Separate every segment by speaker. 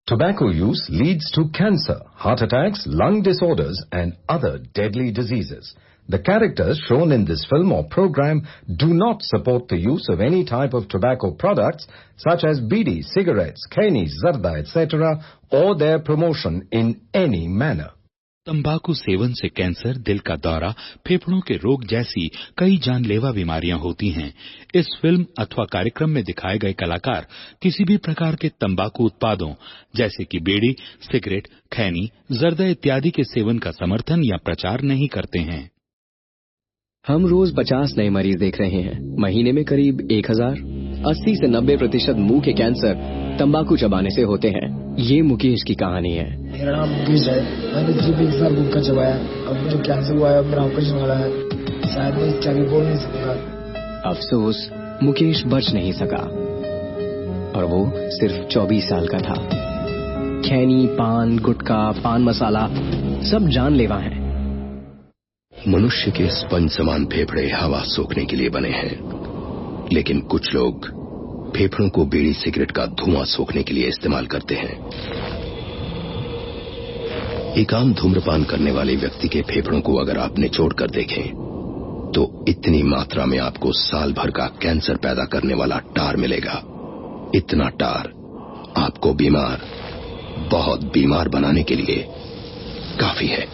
Speaker 1: Tobacco use leads to cancer, heart attacks, lung disorders and other deadly diseases. The characters shown in this film or program do not support the use of any type of tobacco products such as bidi, cigarettes, khaini, zarda, etc. or their promotion in any manner.
Speaker 2: तंबाकू seven से cancer, दिल का दौरा, फेफड़ों के रोग जैसी कई जानलेवा बीमारियां होती हैं। इस फिल्म अथवा कार्यक्रम में दिखाए गए कलाकार किसी भी प्रकार के तंबाकू उत्पादों जैसे कि बीड़ी, सिगरेट, खैनी, जर्दा इत्यादि के सेवन का समर्थन या प्रचार नहीं करते हैं।
Speaker 3: हम रोज 50 नए मरीज देख रहे हैं। महीने में करीब 1000। 80 से 90% मुंह के कैंसर तंबाकू चबाने से होते हैं। ये मुकेश की कहानी है।
Speaker 4: मेरा नाम मुकेश है। मैंने जीप एक साल गुटखा चबाया। अब मुझे कैंसर हुआ है। मेरा ऑपरेशन वाला है। शायद मैं क्या बोल नहीं सकूंगा।
Speaker 3: अफसोस, मुकेश बच नहीं सका और वो सिर्फ 24 साल का था। खैनी, पान, गुटखा, पान मसाला सब जानलेवा हैं।
Speaker 5: मनुष्य के स्पंज समान फेफड़े हवा सोखने के लिए बने हैं, लेकिन कुछ लोग फेफड़ों को बीड़ी सिगरेट का धुआं सोखने के लिए इस्तेमाल करते हैं। एक आम धूम्रपान करने वाले व्यक्ति के फेफड़ों को अगर आप निचोड़ कर देखें तो इतनी मात्रा में आपको साल भर का कैंसर पैदा करने वाला टार मिलेगा। इतना टार आपको बीमार, बहुत बीमार बनाने के लिए काफी है।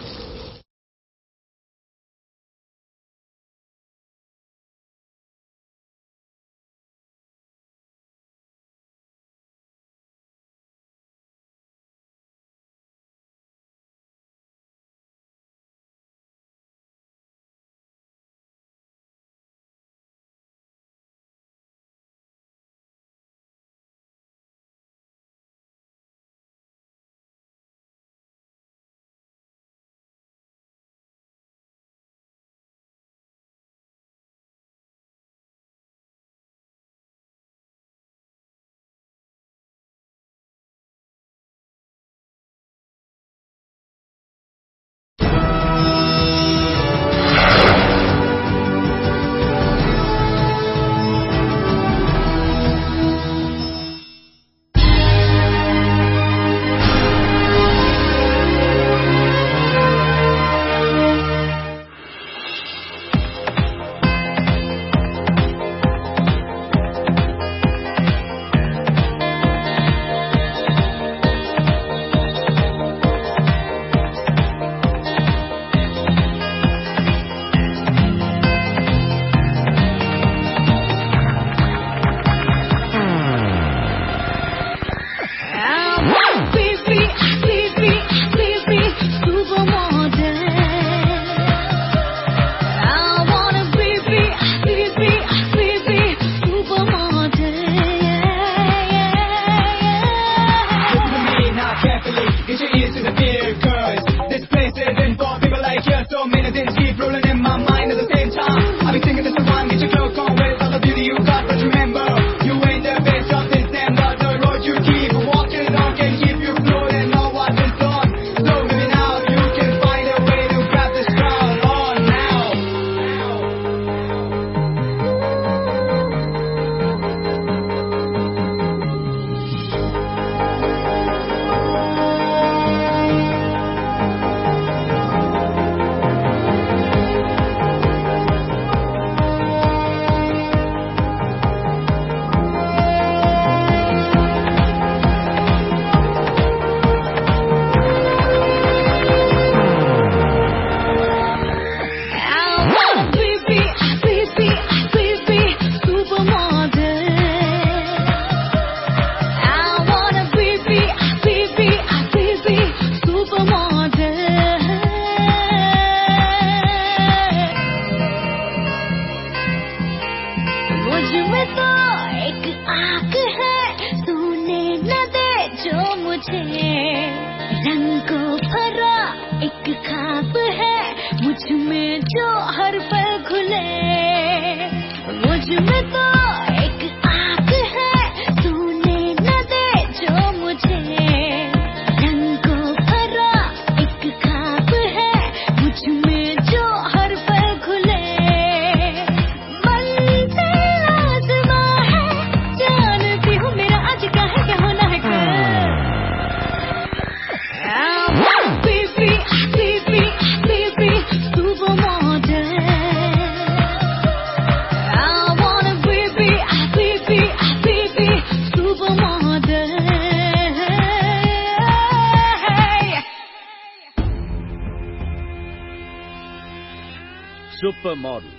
Speaker 6: सुपर मॉडल,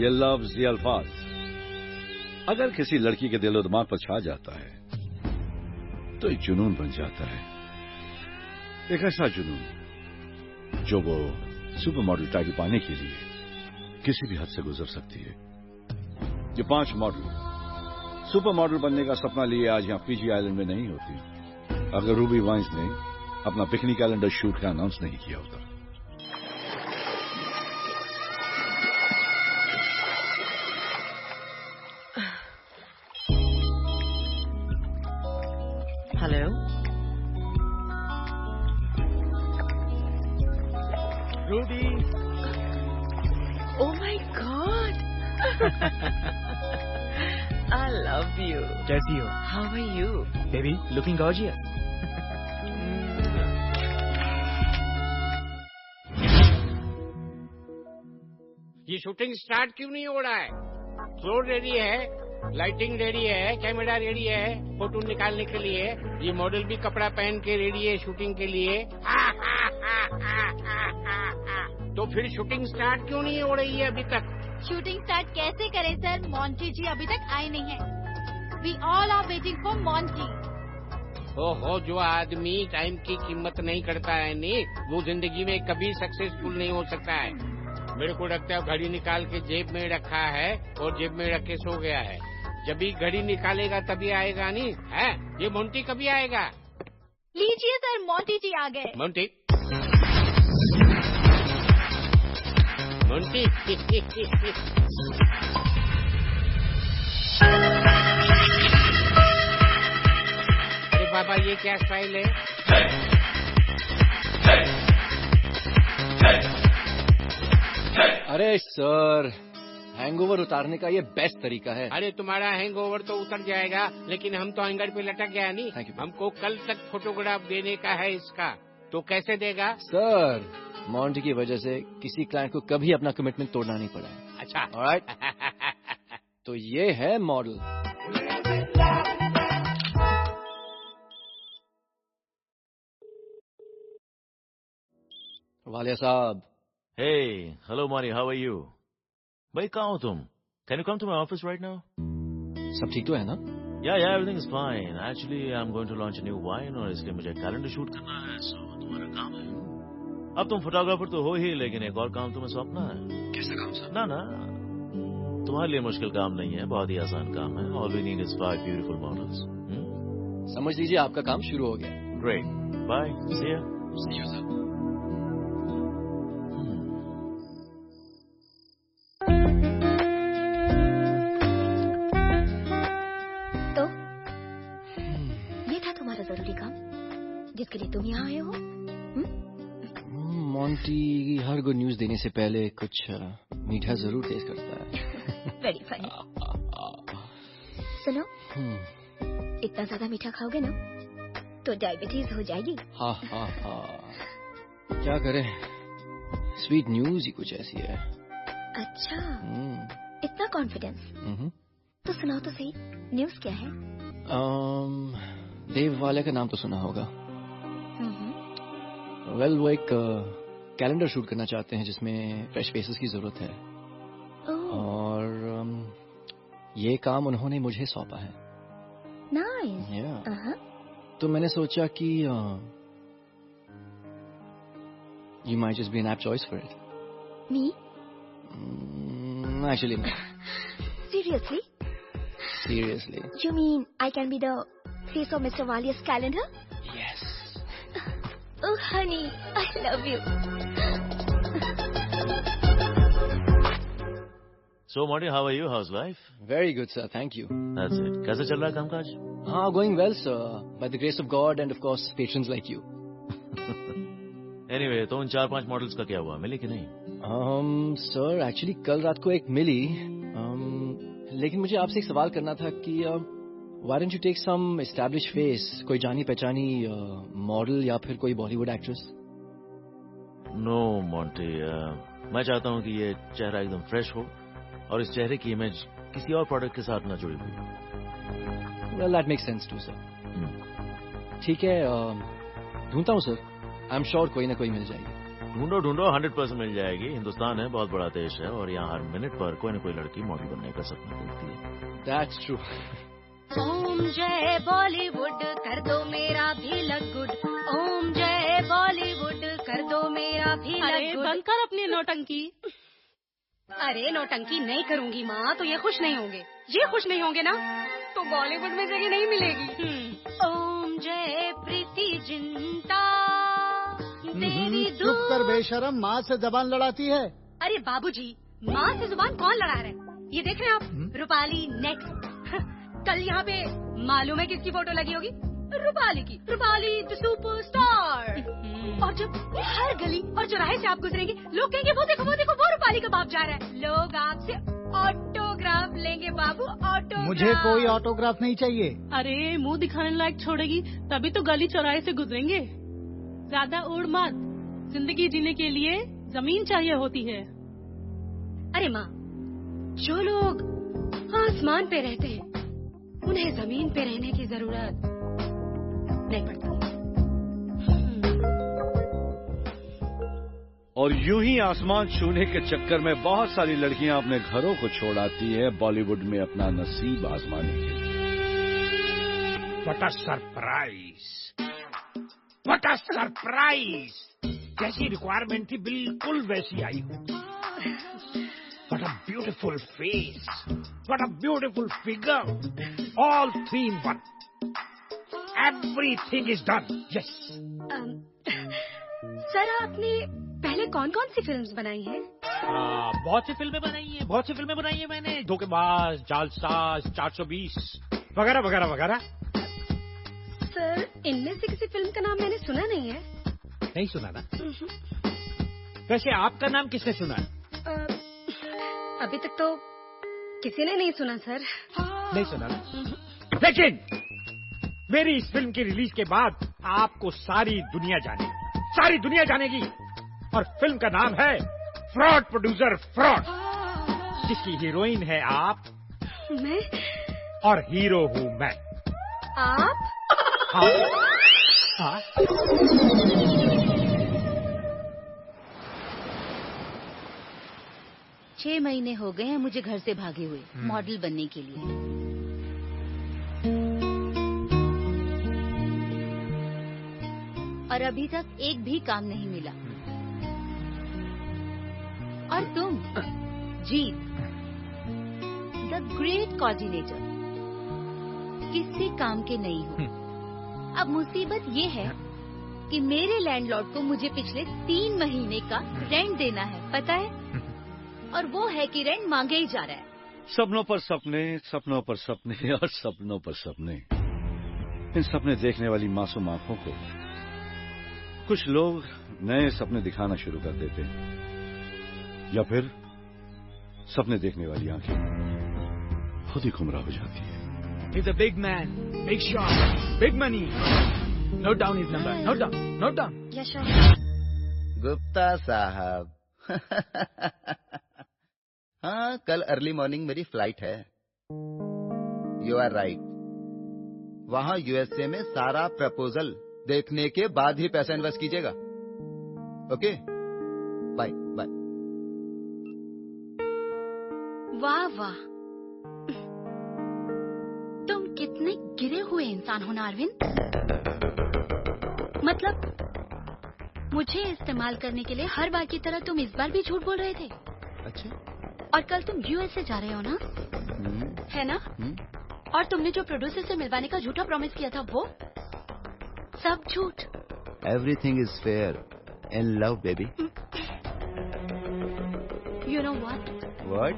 Speaker 6: ये लफ्ज, ये अल्फाज अगर किसी लड़की के दिलो दिमाग पर छा जाता है तो एक जुनून बन जाता है, एक ऐसा जुनून जो वो सुपर मॉडल टाइटल पाने के लिए किसी भी हद से गुजर सकती है। ये 5 मॉडल सुपर मॉडल बनने का सपना लिए आज यहां पीजी आइलैंड में नहीं होती अगर रूबी वाइन्स ने अपना पिकनिक कैलेंडर शूट का अनाउंस नहीं किया होता।
Speaker 7: Hello, Ruby.
Speaker 8: Oh my God! I love you.
Speaker 7: कैसी हो?
Speaker 8: How are you?
Speaker 7: Baby, looking gorgeous.
Speaker 9: ये शूटिंग स्टार्ट क्यों नहीं हो रहा है? फ्लोर रेडी है, लाइटिंग रेडी है, कैमरा रेडी है फोटो निकालने के लिए, ये मॉडल भी कपड़ा पहन के रेडी है शूटिंग के लिए। तो फिर शूटिंग स्टार्ट क्यों नहीं हो रही है अभी तक?
Speaker 10: शूटिंग स्टार्ट कैसे करें सर? मॉन्टी जी अभी तक आए नहीं हैं। We all are waiting for Monty.
Speaker 9: ओहो, जो आदमी टाइम की कीमत नहीं करता है नी, वो जिंदगी में कभी सक्सेसफुल नहीं हो सकता है। मेरे को लगता है घड़ी निकाल के जेब में रखा है और जेब में रख के सो गया है। जब भी घड़ी निकालेगा तभी आएगा नी है। ये मोंटी कभी आएगा?
Speaker 10: लीजिए सर, मॉन्टी जी आ गए।
Speaker 9: मोंटी मोंटी अरे बाबा, ये क्या स्टाइल है?
Speaker 3: अरे सर, हैंगओवर उतारने का ये बेस्ट तरीका है।
Speaker 9: अरे तुम्हारा हैंगओवर तो उतर जाएगा, लेकिन हम तो एंगर पे लटक गया नहीं। हमको कल तक फोटोग्राफ देने का है इसका, तो कैसे देगा?
Speaker 3: सर, मॉन्टी की वजह से किसी क्लाइंट को कभी अपना कमिटमेंट तोड़ना नहीं पड़ा है।
Speaker 9: अच्छा,
Speaker 3: ऑलराइट। तो ये है मॉडल। वालिया साहब।
Speaker 11: Hey, hello Mari, how are you? भाई कहाँ हो तुम? Can you come to my office right now?
Speaker 3: सब ठीक तो है ना?
Speaker 11: Yeah, everything is fine. Actually, I'm going to launch a new wine और इसलिए मुझे कैलेंडर शूट करना है, so तुम्हारा काम है। अब तुम फोटोग्राफर तो हो ही, लेकिन एक और काम तुम्हें सौंपना है।
Speaker 3: कैसा काम सर?
Speaker 11: ना, तुम्हारे लिए मुश्किल काम नहीं है, बहुत ही आसान काम है। All we need is 5 beautiful models.
Speaker 3: समझ लीजिए आपका काम शुरू हो गया।
Speaker 11: Great. Bye. See ya.
Speaker 3: See you, sir.
Speaker 10: जरूरी काम जिसके लिए तुम यहाँ आए हो?
Speaker 3: मॉन्टी हर गुड न्यूज देने से पहले कुछ मीठा जरूर टेस्ट करता है।
Speaker 10: Very funny. सुनो, इतना ज्यादा मीठा खाओगे ना तो डायबिटीज हो जाएगी।
Speaker 3: हाँ। क्या करें, स्वीट न्यूज ही कुछ ऐसी है।
Speaker 10: अच्छा, इतना कॉन्फिडेंस? तो सुनाओ तो सही, न्यूज क्या है?
Speaker 3: देव वाले का नाम तो सुना होगा। वेल, वो एक कैलेंडर शूट करना चाहते हैं जिसमें फ्रेश फेसेस की जरूरत है। और ये काम उन्होंने मुझे सौंपा है।
Speaker 10: नाइस।
Speaker 3: तो मैंने सोचा कि you might just be an apt choice for it.
Speaker 10: Me?
Speaker 3: Actually
Speaker 10: Seriously? You mean I can be the face of Mr. Walia's calendar?
Speaker 3: Yes.
Speaker 10: Oh, honey, I love you.
Speaker 11: So, Marty, how are you? How's life?
Speaker 3: Very good, sir. Thank you.
Speaker 11: That's it. कैसे चल रहा है कामकाज?
Speaker 3: Going well, sir. By the grace of God and of course patrons like you.
Speaker 11: Anyway, तो उन 4-5 models का क्या हुआ? मिली कि नहीं?
Speaker 3: Sir, actually कल रात को एक मिली। लेकिन मुझे आपसे एक सवाल करना था कि why don't you take some established face, कोई जानी पहचानी मॉडल या फिर कोई बॉलीवुड एक्ट्रेस?
Speaker 11: नो मॉन्टी, मैं चाहता हूँ कि ये चेहरा एकदम फ्रेश हो और इस चेहरे की इमेज किसी और प्रोडक्ट के साथ ना जुड़ी हुई।
Speaker 3: Well, that makes sense too, sir. ठीक है, ढूंढता हूँ सर। आई एम श्योर कोई ना कोई मिल जाएगी।
Speaker 11: ढूंढो ढूंढो 100% मिल जाएगी। हिंदुस्तान है, बहुत बड़ा देश है और यहाँ हर मिनट पर कोई न कोई लड़की मॉडल बनने का सपना देखती है।
Speaker 3: That's true.
Speaker 10: ओम जय बॉलीवुड कर दो मेरा भी लग गुड। ओम जय बॉलीवुड कर दो मेरा भी लग गुड।
Speaker 12: बंद कर अपनी नौटंकी। अरे नौटंकी नहीं करूंगी माँ तो ये खुश नहीं होंगे। ये खुश नहीं होंगे ना तो बॉलीवुड में जगह नहीं मिलेगी।
Speaker 10: ओम जय प्रीति जिंटा
Speaker 13: चुप कर बेशरम, माँ से जबान लड़ाती है।
Speaker 12: अरे बाबूजी, माँ से जुबान कौन लड़ा रहा है? ये देख रहे हैं आप, रूपाली नेक्स्ट। कल यहाँ पे मालूम है किसकी फोटो लगी होगी? रूपाली की। Rupali the superstar. और जब हर गली और चौराहे से आप गुजरेंगे लोग कहेंगे वो देखो वो रूपाली का बाप जा रहा है। लोग आपसे ऑटोग्राफ लेंगे बाबू, ऑटोग्राफ।
Speaker 13: मुझे कोई ऑटोग्राफ नहीं चाहिए।
Speaker 12: अरे मुंह दिखाने लायक छोड़ेगी तभी तो गली चौराहे से गुजरेंगे। ज्यादा उड़ मत, जिंदगी जीने के लिए जमीन चाहिए होती है। अरे माँ, जो लोग आसमान पे रहते हैं उन्हें जमीन पे रहने की जरूरत नहीं पड़ती।
Speaker 6: और यूं ही आसमान छूने के चक्कर में बहुत सारी लड़कियां अपने घरों को छोड़ आती है बॉलीवुड में अपना नसीब आजमाने के लिए।
Speaker 9: What a surprise, what a surprise. जैसी रिक्वायरमेंट थी बिल्कुल वैसी आई हूँ। What a beautiful face, what a beautiful figure, all 3 in 1। Everything is done. Yes
Speaker 12: sir, आपने पहले कौन कौन सी फिल्म्स बनाई हैं?
Speaker 9: बहुत सी फिल्में बनाई हैं मैंने। धोखेबाज, जालसाज, 420 वगैरह वगैरह वगैरह।
Speaker 12: सर, इनमें से किसी फिल्म का नाम मैंने सुना नहीं है।
Speaker 9: नहीं सुना ना? वैसे आपका नाम किसने सुना है?
Speaker 12: अभी तक तो किसी ने नहीं सुना सर।
Speaker 9: नहीं सुना ना? लेकिन मेरी इस फिल्म की रिलीज के बाद आपको सारी दुनिया जानेगी। और फिल्म का नाम है फ्रॉड प्रोड्यूसर फ्रॉड, जिसकी हीरोइन है आप।
Speaker 12: मैं?
Speaker 9: और हीरो हूँ मैं।
Speaker 12: आप?
Speaker 9: हाँ।
Speaker 14: 6 महीने हो गए हैं मुझे घर से भागे हुए मॉडल बनने के लिए। और अभी तक एक भी काम नहीं मिला। और तुम जीत, द ग्रेट कोऑर्डिनेटर, किसी काम के नहीं हो। अब मुसीबत ये है कि मेरे लैंडलॉर्ड को मुझे पिछले 3 महीने का रेंट देना है, पता है? और वो है कि रेंट मांगे ही जा रहा है।
Speaker 6: सपनों पर सपने, सपनों पर सपने और सपनों पर सपने। इन सपने देखने वाली मासूम आंखों को कुछ लोग नए सपने दिखाना शुरू कर देते हैं, या फिर सपने देखने वाली आंखें खुद ही गुमराह हो जाती है।
Speaker 7: He's a big man, big shot, big money. Note down his number. Note down.
Speaker 12: Yes, sir.
Speaker 15: Gupta साहब। हाँ, कल अर्ली मॉर्निंग मेरी फ्लाइट है। You are right. वहाँ यूएसए में सारा प्रपोजल देखने के बाद ही पैसा इन्वेस्ट कीजिएगा। Okay, bye bye.
Speaker 14: वाह वाह, तुम कितने गिरे हुए इंसान हो ना अरविंद। मतलब मुझे इस्तेमाल करने के लिए हर बार की तरह तुम इस बार भी झूठ बोल रहे थे।
Speaker 15: अच्छा।
Speaker 14: और कल तुम यूएसए जा रहे हो ना? है ना? और तुमने जो प्रोड्यूसर से मिलवाने का झूठा प्रॉमिस किया था वो सब झूठ।
Speaker 15: Everything is fair in love baby.
Speaker 14: You know what?
Speaker 15: What?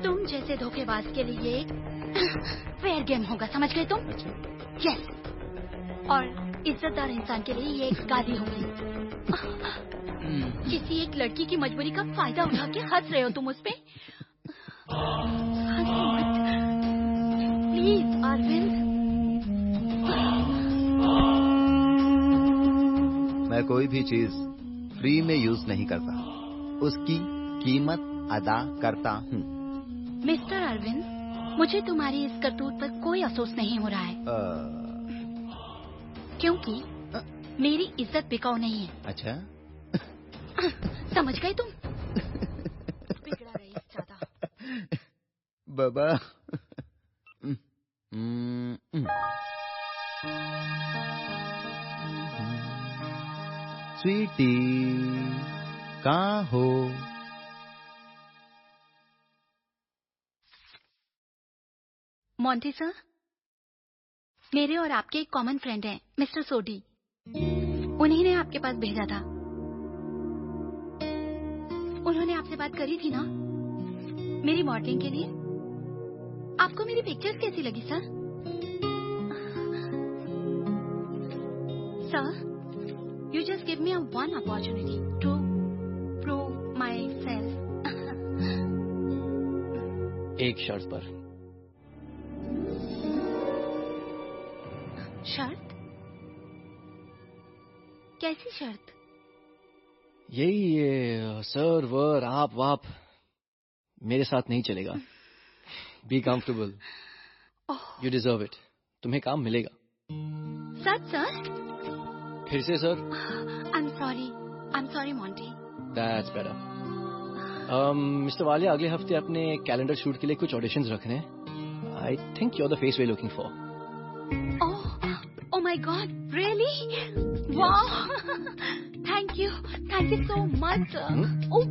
Speaker 14: तुम जैसे धोखेबाज के लिए एक फेयर गेम होगा, समझ गए तुम? यस। और इज्जतदार इंसान के लिए ये एक गाली होगी। किसी एक लड़की की मजबूरी का फायदा उठा के हंस रहे हो तुम उस पे। प्लीज अरविंद।
Speaker 15: मैं कोई भी चीज फ्री में यूज नहीं करता, उसकी कीमत अदा करता हूँ।
Speaker 14: मिस्टर अरविंद, मुझे तुम्हारी इस करतूत पर कोई अफसोस नहीं हो रहा है। क्योंकि मेरी इज्जत बिकाऊ नहीं है।
Speaker 15: अच्छा
Speaker 14: समझ गए तुम? बिगड़ा रही ज्यादा।
Speaker 15: बाबा स्वीटी कहाँ हो?
Speaker 14: मोंटी सर, मेरे और आपके एक कॉमन फ्रेंड हैं, मिस्टर सोडी। उन्हीं ने आपके पास भेजा था। उन्होंने आपसे बात करी थी ना मेरी मॉडलिंग के लिए। आपको मेरी पिक्चर्स कैसी लगी sir? Sir, you just give me one opportunity to prove myself.
Speaker 3: एक शर्त पर।
Speaker 14: शर्त? कैसी शर्त?
Speaker 3: यही ये सर वर आप वाप मेरे साथ नहीं चलेगा। Be comfortable. You deserve it. तुम्हें काम मिलेगा।
Speaker 14: सच सर?
Speaker 3: फिर से sir?
Speaker 14: I'm sorry Monty.
Speaker 3: That's better. Mister Walia, अगले हफ्ते अपने कैलेंडर शूट के लिए कुछ ऑडिशंस रखने हैं। I think you're the face we're looking for.
Speaker 14: Oh my God, really? Wow! Thank you so much. Oh,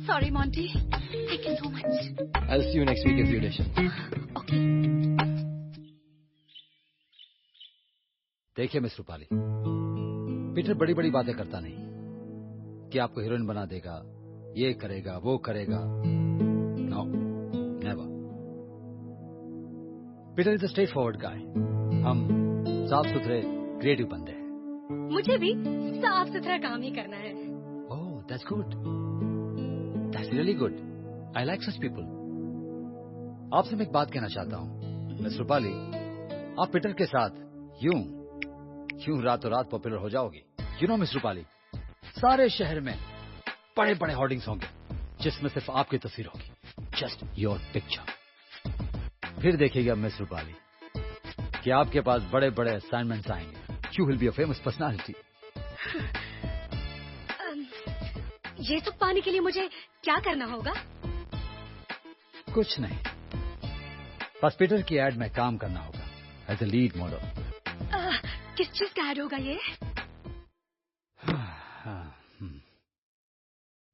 Speaker 14: sorry Monty. Thank you so much.
Speaker 3: I'll see you next week at the audition.
Speaker 14: Okay.
Speaker 16: देखिए miss Rupali, Peter बड़ी बड़ी बातें करता नहीं कि आपको heroine बना देगा, ये करेगा वो करेगा। No, never. Peter is a straight forward guy. हम साफ सुथरे क्रिएटिव बंदे हैं।
Speaker 12: मुझे भी साफ सुथरा काम ही करना है।
Speaker 16: Oh, that's good. That's really good. I like such people. आपसे मैं एक बात कहना चाहता हूँ मिस रूपाली, आप पीटर के साथ यूं रातों रात पॉपुलर हो जाओगी। यू नो मिस रूपाली, सारे शहर में बड़े बड़े होर्डिंग्स होंगे जिसमें सिर्फ आपकी तस्वीर होगी, जस्ट योर पिक्चर। फिर देखिएगा मिस रूपाली कि आपके पास बड़े बड़े असाइनमेंट्स आएंगे। You will be a famous personality.
Speaker 12: ये सब पाने के लिए मुझे क्या करना होगा?
Speaker 16: कुछ नहीं, बस पीटर की एड में काम करना होगा एज ए लीड मॉडल।
Speaker 12: किस चीज का ऐड होगा ये?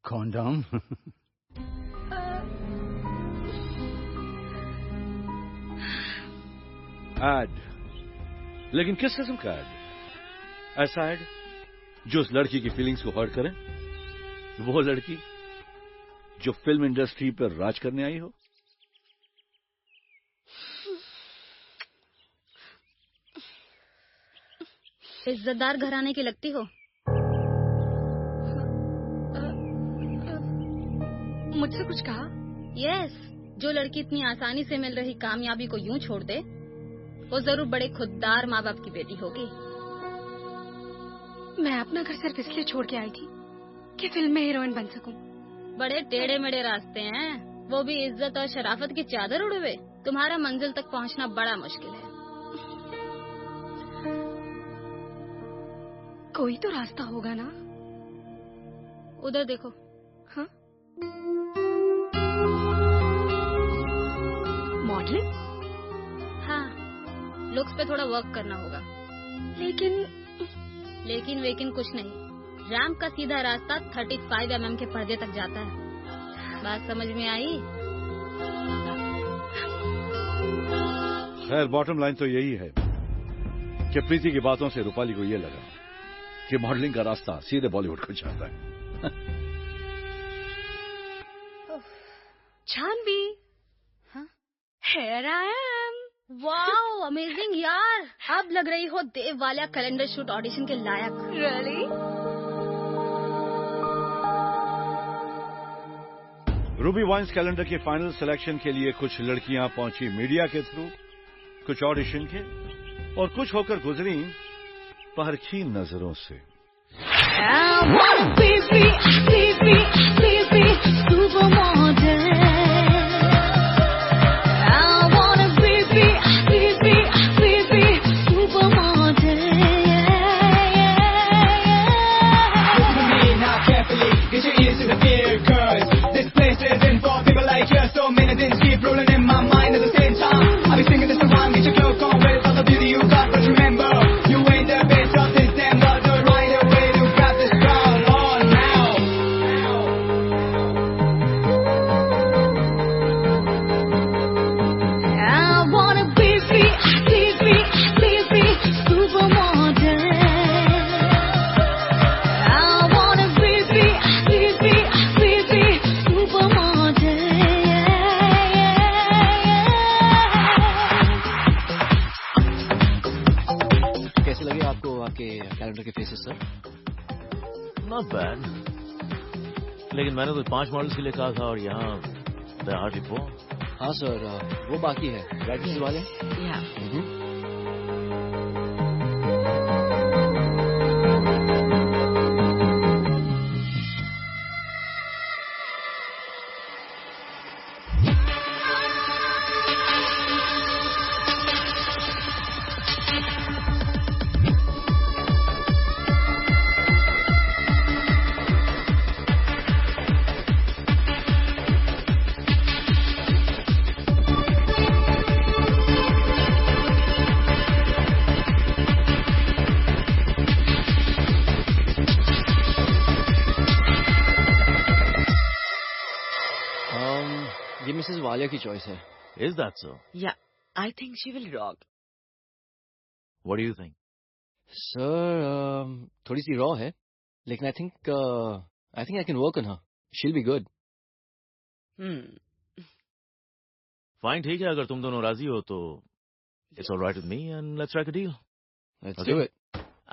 Speaker 16: कॉन्डम।
Speaker 6: एड, लेकिन किस किस्म का एड? ऐसा एड जो उस लड़की की फीलिंग्स को हर्ट करे, वो लड़की जो फिल्म इंडस्ट्री पर राज करने आई हो।
Speaker 14: इज्जतदार घराने की लगती हो।
Speaker 12: मुझसे कुछ कहा?
Speaker 14: यस, जो लड़की इतनी आसानी से मिल रही कामयाबी को यूं छोड़ दे, वो जरूर बड़े खुददार माँ बाप की बेटी होगी।
Speaker 12: मैं अपना घर सिर्फ इसलिए छोड़ के आई थी कि फिल्म में हीरोइन बन सकूं।
Speaker 14: बड़े टेढ़े मेढ़े रास्ते हैं, वो भी इज्जत और शराफत की चादर उड़े हुए। तुम्हारा मंजिल तक पहुंचना बड़ा मुश्किल है।
Speaker 12: कोई तो रास्ता होगा ना?
Speaker 14: उधर देखो।
Speaker 12: हाँ? मॉडलिंग?
Speaker 14: हाँ, लुक्स पे थोड़ा वर्क करना होगा। लेकिन वेकिन कुछ नहीं। रैंप का सीधा रास्ता 35 mm के पर्दे तक जाता है। बात समझ में आई?
Speaker 6: खैर, बॉटम लाइन तो यही है कि प्रीति की बातों से रूपाली को ये लगा कि मॉडलिंग का रास्ता सीधे बॉलीवुड को जाता है।
Speaker 12: Janhvi, here I am.
Speaker 14: Wow, amazing यार। अब लग रही हो Dev Walia calendar shoot audition के लायक।
Speaker 12: Really?
Speaker 6: रूबी वाइन्स कैलेंडर के फाइनल सिलेक्शन के लिए कुछ लड़कियां पहुंची मीडिया के थ्रू, कुछ ऑडिशन के, और कुछ होकर गुजरी परखी नजरों से।
Speaker 3: कैलेंडर के फेसेस सर?
Speaker 11: नॉट बैड, लेकिन मैंने तो 5 मॉडल्स के लिए कहा था और यहाँ there are hardly 4.
Speaker 3: हाँ सर, वो बाकी है राइट वाले। ये मिसेस वालिया की चॉइस है।
Speaker 11: Is that so?
Speaker 8: Yeah, I think she will rock.
Speaker 11: What do you think?
Speaker 3: Sir थोड़ी सी रॉ है, लेकिन I think I can work on her. She'll be good.
Speaker 11: Fine, ठीक है, अगर तुम दोनों राजी हो तो it's alright with me and let's strike a deal.
Speaker 3: Let's do it.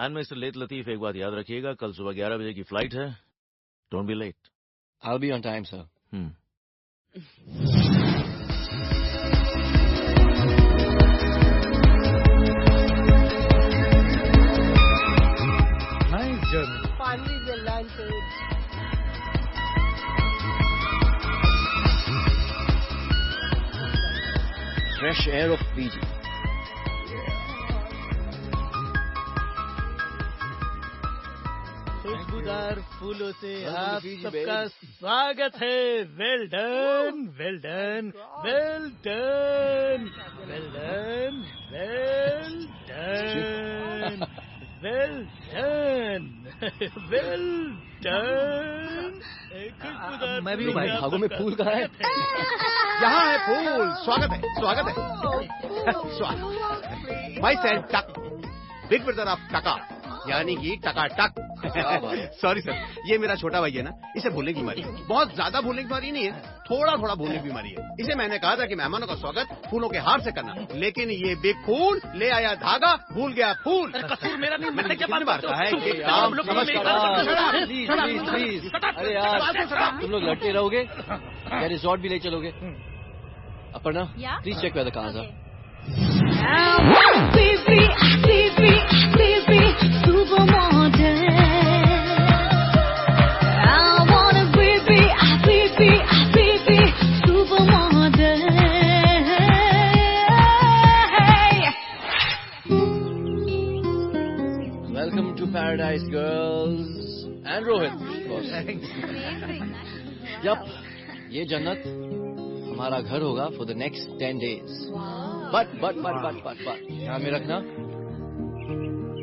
Speaker 11: And mister late Latif, एक बात याद रखिएगा, कल सुबह 11 बजे की फ्लाइट है। Don't be late.
Speaker 3: I will be on time sir.
Speaker 13: Nice journey.
Speaker 8: Finally, we landed.
Speaker 3: Fresh air of Fiji.
Speaker 13: खुशबूदार फूलों से आप सबका स्वागत है। Well done, well done, well done, well done, well done, well done, well done.
Speaker 16: मैं भी
Speaker 3: भागों में फूल कहाँ है?
Speaker 17: यहाँ है फूल। स्वागत है, स्वागत है। माई सेल्फ टक, बिग ब्रदर ऑफ टका, यानी कि टकाटक। सॉरी सर, ये मेरा छोटा भाई है ना, इसे भूलने की बीमारी, बहुत ज्यादा भूलने की बीमारी नहीं है, थोड़ा थोड़ा भूलने की बीमारी है। इसे मैंने कहा था कि मेहमानों का स्वागत फूलों के हार से करना, लेकिन ये बिग फूल ले आया धागा, भूल गया फूल।
Speaker 13: कसूर मेरा नहीं,
Speaker 17: मैंने कितनी बार कहा है कि काम
Speaker 3: प्लीज। अरे यार, तुम लोग लड़ते रहोगे या रिजॉर्ट भी ले चलोगे? अपर्णा, प्लीज चेक वेदर कहाँ था। Welcome to Paradise, girls and Rohit. Yup, ये जन्नत हमारा घर होगा for the next 10 days. But, ध्यान में रखना,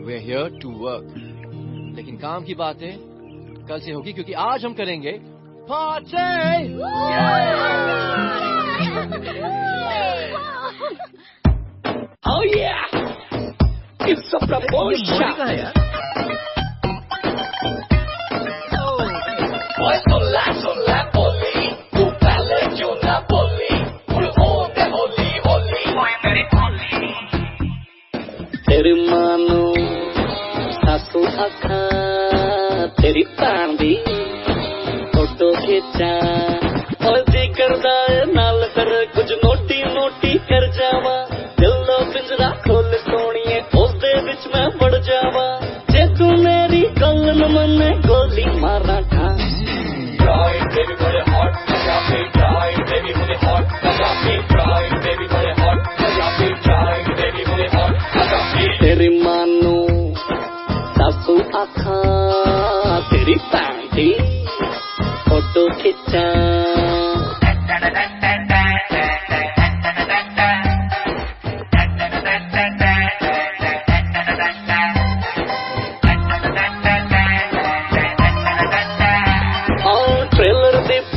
Speaker 3: we're here to work. लेकिन काम की बातें कल से होगी, क्योंकि आज हम करेंगे party.
Speaker 18: Oh yeah, it's a promotion. Poi sola poli, tu pelle giù Napoli, full on holy holy, poi mere holy. तेरी मानो सासू आखा, तेरी पांडी फोटो खींचा, और जी करदा है नाल कर कुछ नोटी नोटी कर जावा, दिलो पिंजरा खोल सोनिए, उस दे विच मैं बढ़ जावा, जे तू मेरी गल न मने गोली मारा था। Drive, baby, body hot, drive, baby, body hot, drive, baby, body hot, drive, baby, body hot, तेरी मानो सासू आखा, तेरी पैंटी फोटो खींचा,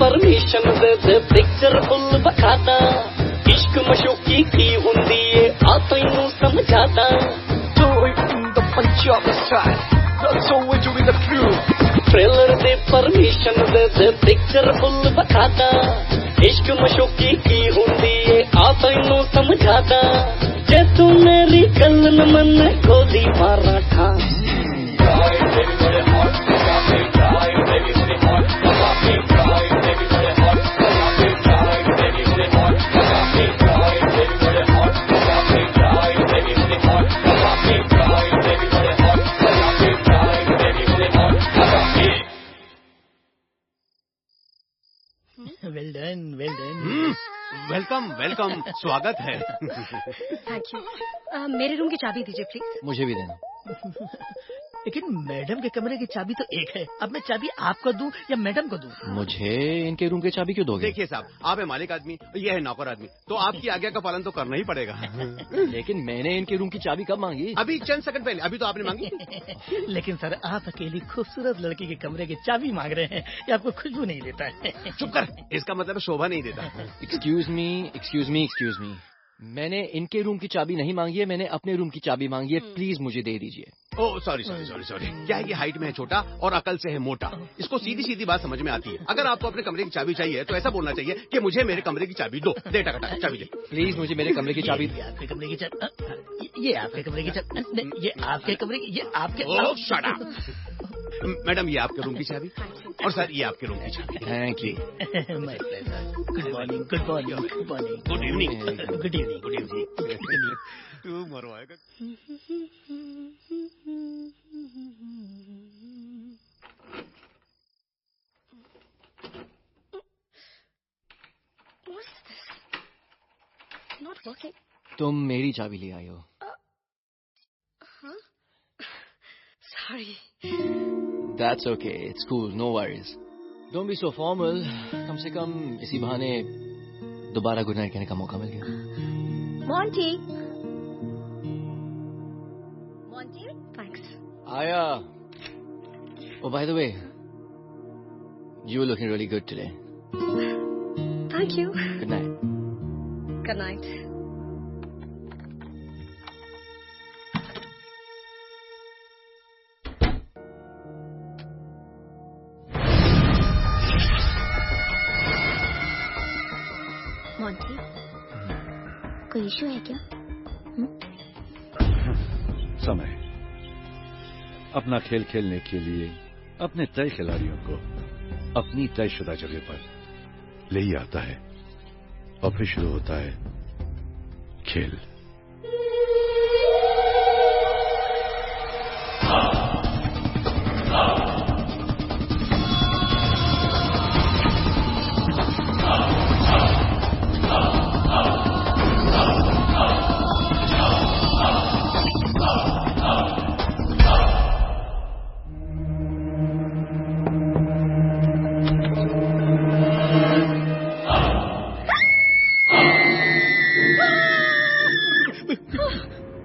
Speaker 18: परमिशन दे पिक्चर फुल बखाता, इश्क मशूकी की हुंदी है आ तैनू समझाता, ट्रेलर दे परमिशन दे पिक्चर फुल बखाता, इश्क मशूकी की हुंदी है आ तैनू समझाता, जे तू मेरी गल न मन गोली मारा था।
Speaker 13: Well done, well done.
Speaker 17: Welcome welcome, स्वागत है।
Speaker 12: Thank you. मेरे रूम की चाबी दीजिए प्लीज।
Speaker 3: मुझे भी देना।
Speaker 13: लेकिन मैडम के कमरे की चाबी तो एक है, अब मैं चाबी आपको दूं या मैडम को दूं?
Speaker 3: मुझे इनके रूम की चाबी क्यों दोगे?
Speaker 17: देखिए साहब, आप है मालिक आदमी, ये है नौकर आदमी, तो आपकी आज्ञा का पालन तो करना ही पड़ेगा।
Speaker 3: लेकिन मैंने इनके रूम की चाबी कब मांगी?
Speaker 17: अभी चंद सेकंड पहले, अभी तो आपने मांगी।
Speaker 13: लेकिन सर, आप अकेली खूबसूरत लड़की के कमरे की चाबी मांग रहे हैं, ये आपको खुशबू नहीं देता है।
Speaker 17: चुप कर, इसका मतलब शोभा नहीं देता।
Speaker 3: Excuse me. मैंने इनके रूम की चाबी नहीं मांगी है, मैंने अपने रूम की चाबी मांगी है। प्लीज मुझे दे दीजिए।
Speaker 17: Oh sorry. क्या है कि हाइट में है छोटा और अकल से है मोटा, इसको सीधी सीधी बात समझ में आती है। अगर आपको अपने कमरे की चाबी चाहिए तो ऐसा बोलना चाहिए कि मुझे मेरे कमरे की चाबी दो। दे टका चाबी दे।
Speaker 3: प्लीज मुझे मेरे कमरे की चाबी।
Speaker 13: आपके कमरे की चाबी, ये आपके कमरे की चाबी, ये आपके कमरे की, ये आपके।
Speaker 17: ओह शट अप। मैडम, ये आपके रूम की चाबी और सर ये आपके रूम की चाबी।
Speaker 3: Thank you.
Speaker 13: My pleasure. Good morning, good morning, good morning,
Speaker 17: good evening,
Speaker 13: good evening, good evening.
Speaker 17: तू मरवाएगा।
Speaker 12: Not working.
Speaker 3: तुम मेरी चाबी ले आई हो।
Speaker 12: Sorry.
Speaker 3: That's okay. It's cool. No worries. Don't be so formal. कम से कम इसी बहाने दोबारा गुड नाइट कहने का मौका मिल गया।
Speaker 12: Monty. Thanks.
Speaker 3: Aya. Oh, by the way, you're looking really good today.
Speaker 12: Thank you.
Speaker 3: Good night.
Speaker 12: Good night.
Speaker 19: Monty, कोई issue है क्या?
Speaker 6: समय अपना खेल खेलने के लिए अपने तय खिलाड़ियों को अपनी तयशुदा जगह पर ले ही आता है और फिर शुरू होता है खेल।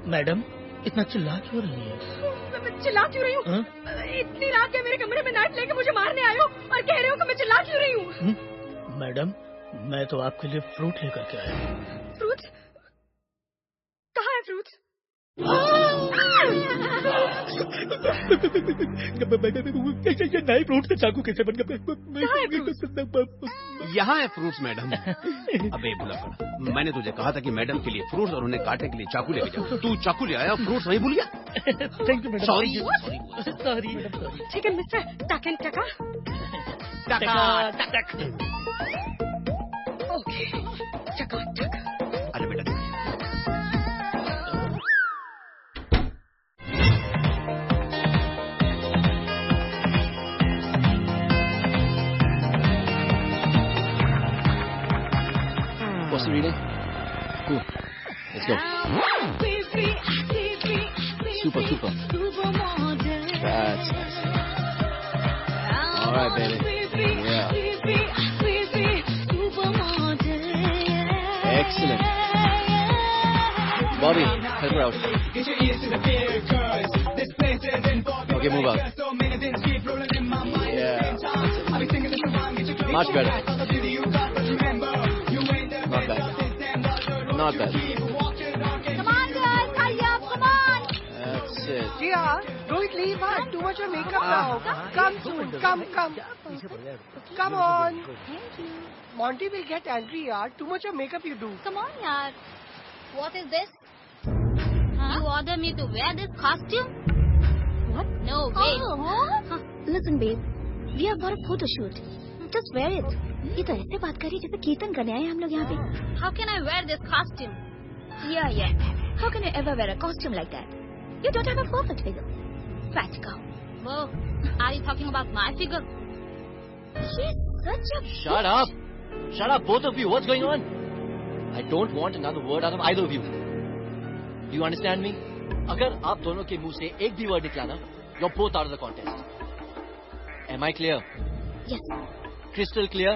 Speaker 13: मैडम, इतना चिल्ला क्यों रही है?
Speaker 12: मैं चिल्ला क्यों रही हूँ? इतनी रात के मेरे कमरे में नाइट लेके मुझे मारने आए हो और कह रहे हो कि मैं चिल्ला क्यों रही हूँ?
Speaker 13: मैडम, मैं तो आपके लिए फ्रूट लेकर के आया हूँ।
Speaker 12: फ्रूट? कहाँ है फ्रूट?
Speaker 13: नए फ्रूट से चाकू कैसे बन गए?
Speaker 17: यहाँ है फ्रूट्स मैडम। अबे भुला पड़ा, मैंने तुझे कहा था कि मैडम के लिए फ्रूट्स और उन्हें काटने के लिए चाकू लेके जाओ। तू चाकू ले आया, फ्रूट्स वहीं भूल गया।
Speaker 13: Thank you madam.
Speaker 17: Sorry.
Speaker 12: Chicken mister टक एंड टका। ओके, टका टक।
Speaker 17: अरे बेटा,
Speaker 3: What's the reading? Cool. Let's go. Super. That's nice. All right, baby. Yeah. Excellent. Bobby, help her out. Okay, move out. Yeah. Much better. Not bad.
Speaker 12: Come on, guys, hurry up, come on.
Speaker 3: That's it.
Speaker 8: Jia, don't leave her. Too much of makeup now. Come soon. Come. Come on.
Speaker 19: Thank you.
Speaker 8: Monty will get angry, yaar. Too much of makeup you do.
Speaker 19: Come on, yaar. What is this? You order me to wear this costume? What? No, wait.
Speaker 12: Oh.
Speaker 19: Listen, babe. We have got a photo shoot. Just wear it. ये तो ऐसे बात कर रही है जैसे कीर्तन करने आए हम लोग यहाँ पे। How can I wear this costume? Yeah. How can you ever wear a costume like that? You don't have a perfect figure. Try to go. Whoa, are you talking about my figure? She's such a...
Speaker 3: Shut up. Shut up, both of you. What's going on? I don't want another word out of either of you. Do you understand me? अगर आप दोनों के मुंह से एक भी word निकला ना, you're both out of the contest. Am I clear?
Speaker 19: Yes.
Speaker 3: Crystal clear?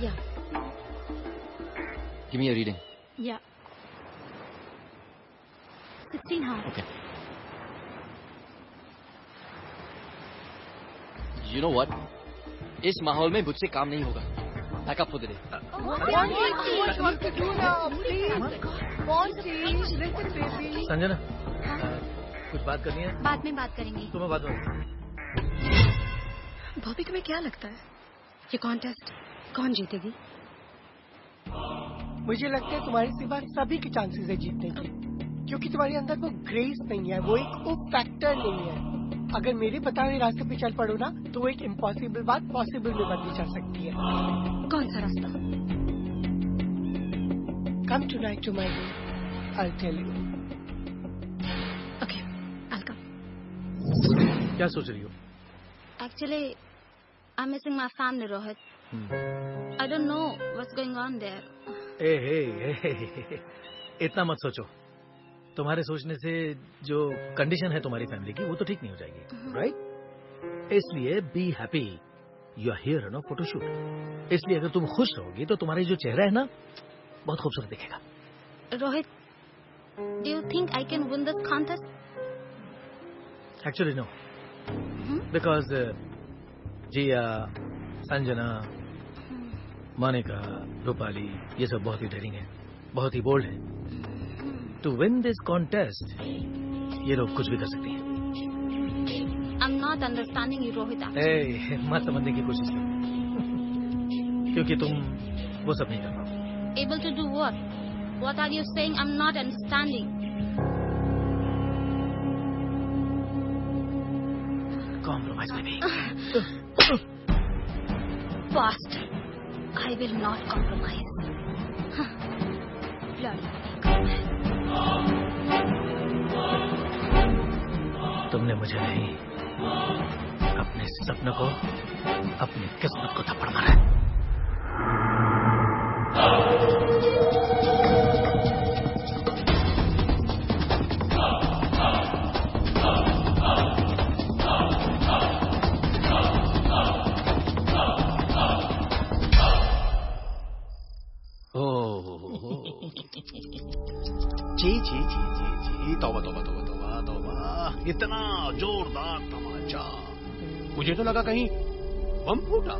Speaker 19: Yeah.
Speaker 3: Give me a reading.
Speaker 19: Yeah. 16 half.
Speaker 3: Okay. You know what? इस माहौल में मुझसे काम नहीं होगा. Back up for the day.
Speaker 8: What to do now? Please. Monty, listen, baby.
Speaker 13: Sanjana, कुछ बात करनी है?
Speaker 19: बाद में बात करेंगे.
Speaker 13: तुम्हें बात करो.
Speaker 12: बॉबी, तुम्हें क्या लगता है ये कॉन्टेस्ट कौन जीतेगी?
Speaker 8: मुझे लगता है तुम्हारे सिवा सभी के चांसेस है जीतने के, क्योंकि तुम्हारे अंदर वो ग्रेस नहीं है, वो एक उप फैक्टर नहीं है. अगर मेरे बताए हुए रास्ते पे चल पड़ो ना, तो वो एक इम्पॉसिबल बात पॉसिबल में बदली जा सकती है.
Speaker 12: कौन सा रास्ता?
Speaker 8: Come tonight to my room. I'll tell you.
Speaker 12: Okay, I'll come.
Speaker 13: क्या सोच रही हो?
Speaker 19: Actually, I'm missing my family, Rohit. I don't know what's going on there.
Speaker 13: इतना मत सोचो. तुम्हारे सोचने से जो कंडीशन है तुम्हारी फैमिली की, वो तो ठीक नहीं हो जाएगी, राइट? इसलिए be happy. You are here no photoshoot. इसलिए अगर तुम खुश रहोगी तो तुम्हारी जो चेहरा है ना, बहुत खूबसूरत दिखेगा.
Speaker 19: Rohit, do you think I can win this contest?
Speaker 13: Actually, no. Because जिया, संजना, मोनिका, रूपाली, ये सब बहुत ही डेयरिंग है, बहुत ही बोल्ड है. To win this contest, ये लोग कुछ भी कर सकती हैं.
Speaker 19: I'm not understanding you, Rohit.
Speaker 13: मत समझने की कोशिश करो, क्योंकि तुम वो सब नहीं कर पाओ.
Speaker 19: Able to do what? What are you saying? I'm not understanding.
Speaker 13: Compromise, baby.
Speaker 19: Fast. I will not compromise. Bloody
Speaker 13: तुमने मुझे नहीं, अपने सपनों को, अपनी किस्मत को थप्पड़ मारा है.
Speaker 17: जी, तौबा तौबा तौबा तौबा तौबा. इतना जोरदार तमाचा, मुझे तो लगा कहीं बम फूटा.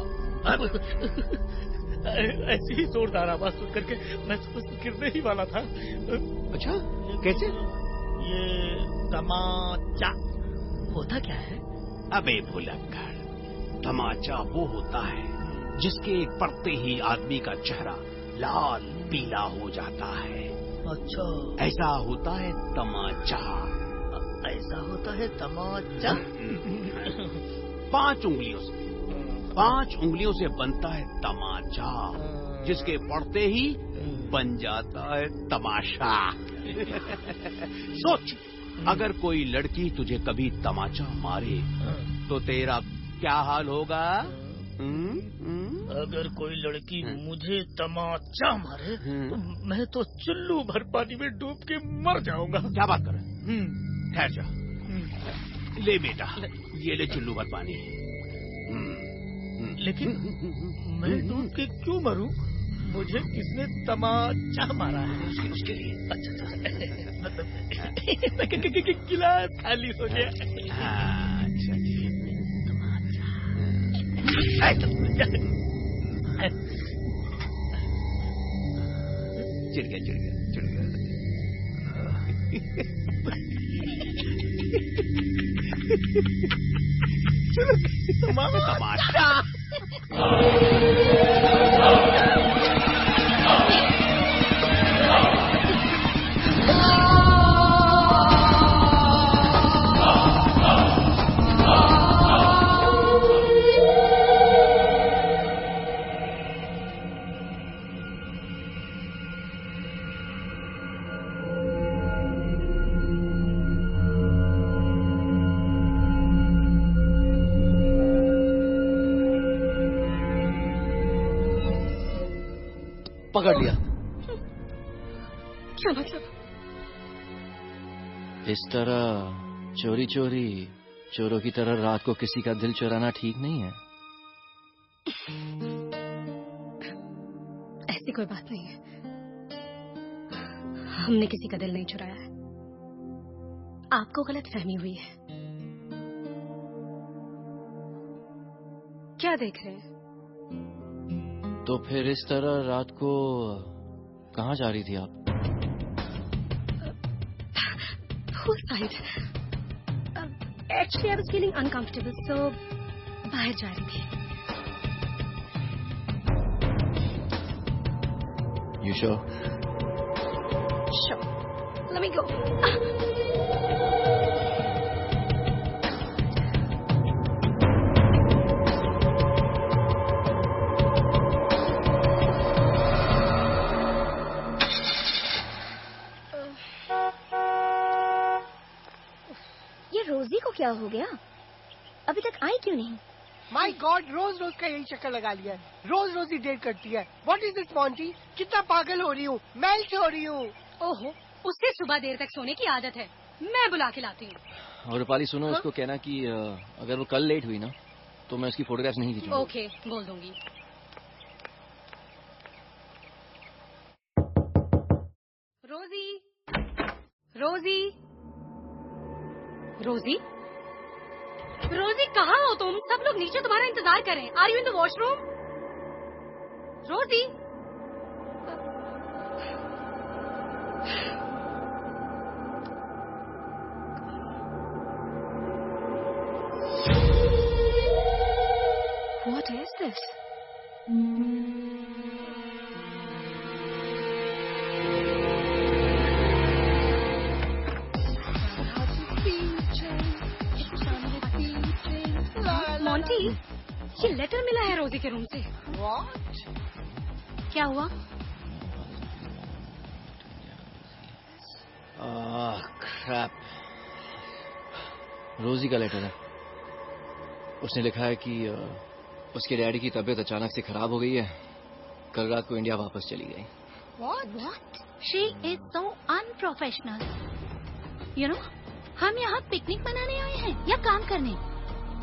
Speaker 13: ऐसी ही जोरदार आवाज सुन करके मैं गिरने ही वाला था.
Speaker 17: अच्छा, कैसे?
Speaker 13: ये तमाचा होता क्या है?
Speaker 17: अबे भुलक्कड़, तमाचा वो होता है जिसके पड़ते ही आदमी का चेहरा लाल पीला हो जाता है.
Speaker 13: अच्छा,
Speaker 17: ऐसा होता है तमाचा.
Speaker 13: ऐसा होता है तमाचा.
Speaker 17: 5 उंगलियों से बनता है तमाचा, जिसके पड़ते ही बन जाता है तमाशा. सोच, अगर कोई लड़की तुझे कभी तमाचा मारे तो तेरा क्या हाल होगा?
Speaker 13: अगर कोई लड़की मुझे तमाचा मारे तो मैं तो चुल्लू भर पानी में डूब के मर जाऊंगा.
Speaker 17: क्या बात कर रहे? ठहर जा. ले बेटा, ये ले चुल्लू भर पानी.
Speaker 13: लेकिन मैं डूब के क्यों मरूं? मुझे किसने तमाचा मारा है?
Speaker 17: उसके लिए.
Speaker 13: अच्छा, गिलास खाली हो गया.
Speaker 17: अच्छा जी. चिढ़ गया. तमाशा.
Speaker 3: पकड़ लिया।
Speaker 12: क्या मतलब?
Speaker 3: इस तरह चोरी चोरी चोरों की तरह रात को किसी का दिल चुराना ठीक नहीं है।
Speaker 12: ऐसी कोई बात नहीं है, हमने किसी का दिल नहीं चुराया है। आपको गलत फहमी हुई है। क्या देख रहे हैं?
Speaker 3: तो फिर इस तरह रात को कहाँ जा रही थी आप?
Speaker 12: Whose side? Actually, I was feeling uncomfortable, so बाहर जा रही थी।
Speaker 3: You sure?
Speaker 12: Sure. Let me go.
Speaker 19: ये रोजी को क्या हो गया? अभी तक आई क्यों नहीं?
Speaker 8: माय गॉड, रोज रोज का यही चक्कर लगा लिया है। रोज रोज ही डेट करती है। What is this Monty? कितना पागल हो रही हूँ, मेल्ट हो रही हूँ।
Speaker 12: ओहो, उससे सुबह देर तक सोने की आदत है। मैं बुला के लाती हूँ।
Speaker 3: और रूपाली सुनो, उसको कहना कि अगर वो कल लेट हुई ना तो मैं उसकी फोटोग्राफ नहीं खींचूंगा।
Speaker 12: ओके, बोल दूंगी। रोजी, रोजी, रोजी, रोजी, कहाँ हो तुम? सब लोग नीचे तुम्हारा इंतजार कर रहे हैं। Are you in the washroom? Rosie,
Speaker 19: What is this?
Speaker 12: Monty, ये लेटर मिला है रोजी के रूम से।
Speaker 8: What?
Speaker 12: क्या हुआ?
Speaker 3: crap. रोजी का लेटर है। उसने लिखा है कि उसके डैडी की तबीयत अचानक से खराब हो गई है। कल रात को इंडिया वापस चली गई।
Speaker 19: What? She is so unprofessional. You know, हम यहाँ पिकनिक मनाने आए हैं या काम करने?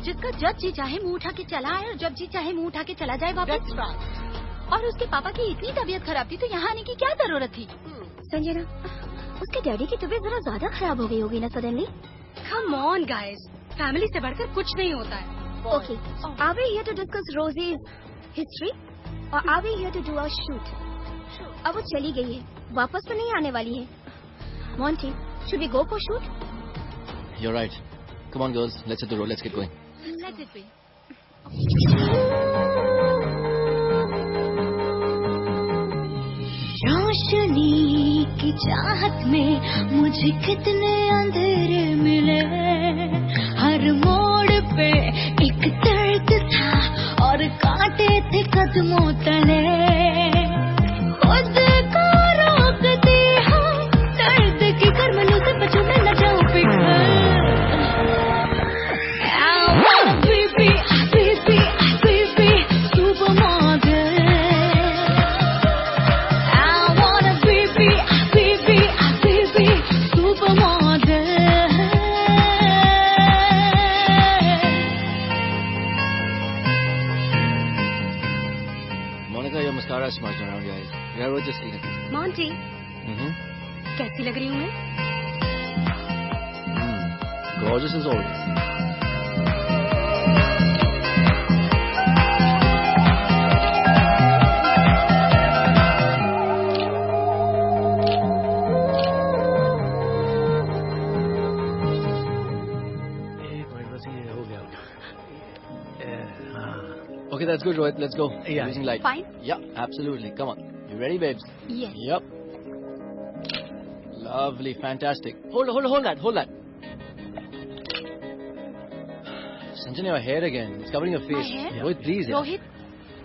Speaker 19: जिसका जब जी चाहे मुंह उठा के चला आए और जब जी चाहे मुंह उठा के चला जाए वापस। और उसके पापा की इतनी तबीयत खराब थी तो यहाँ आने की क्या जरूरत थी? संजना, उसके डैडी की तबीयत जरा ज्यादा खराब हो गई होगी ना suddenly?
Speaker 12: Come on guys, family से बढ़कर कुछ नहीं होता है।
Speaker 19: Okay, are we here to discuss Rosie's history or are we here to do a shoot? अब वो चली गई है, वापस तो नहीं आने वाली है। Monty, should we go for shoot?
Speaker 3: You're right. Come on girls, let's hit the road. Let's get going.
Speaker 19: Let it be.
Speaker 18: रोशनी की चाहत में मुझे कितने अंधेरे मिले, हर मोड़ पे एक दर्द था और कांटे थे कदमों तले। खुद को रोकती हूँ दर्द की करमलों से बचूं मैं न जाऊं पिघल।
Speaker 3: Smudged around your eyes. Yeah, we're just seeing it.
Speaker 12: Monty, कैसी लग रही हूँ मैं?
Speaker 3: Gorgeous as always. Okay, that's good, Rohit. Let's go.
Speaker 19: Yeah.
Speaker 3: Using light.
Speaker 19: Fine.
Speaker 3: Yeah, absolutely. Come on. You ready, babes?
Speaker 19: Yes.
Speaker 3: Yep. Lovely, fantastic. Hold that. Sanjana, your hair again. It's covering your face.
Speaker 19: My hair?
Speaker 3: Rohit, please.
Speaker 19: Rohit,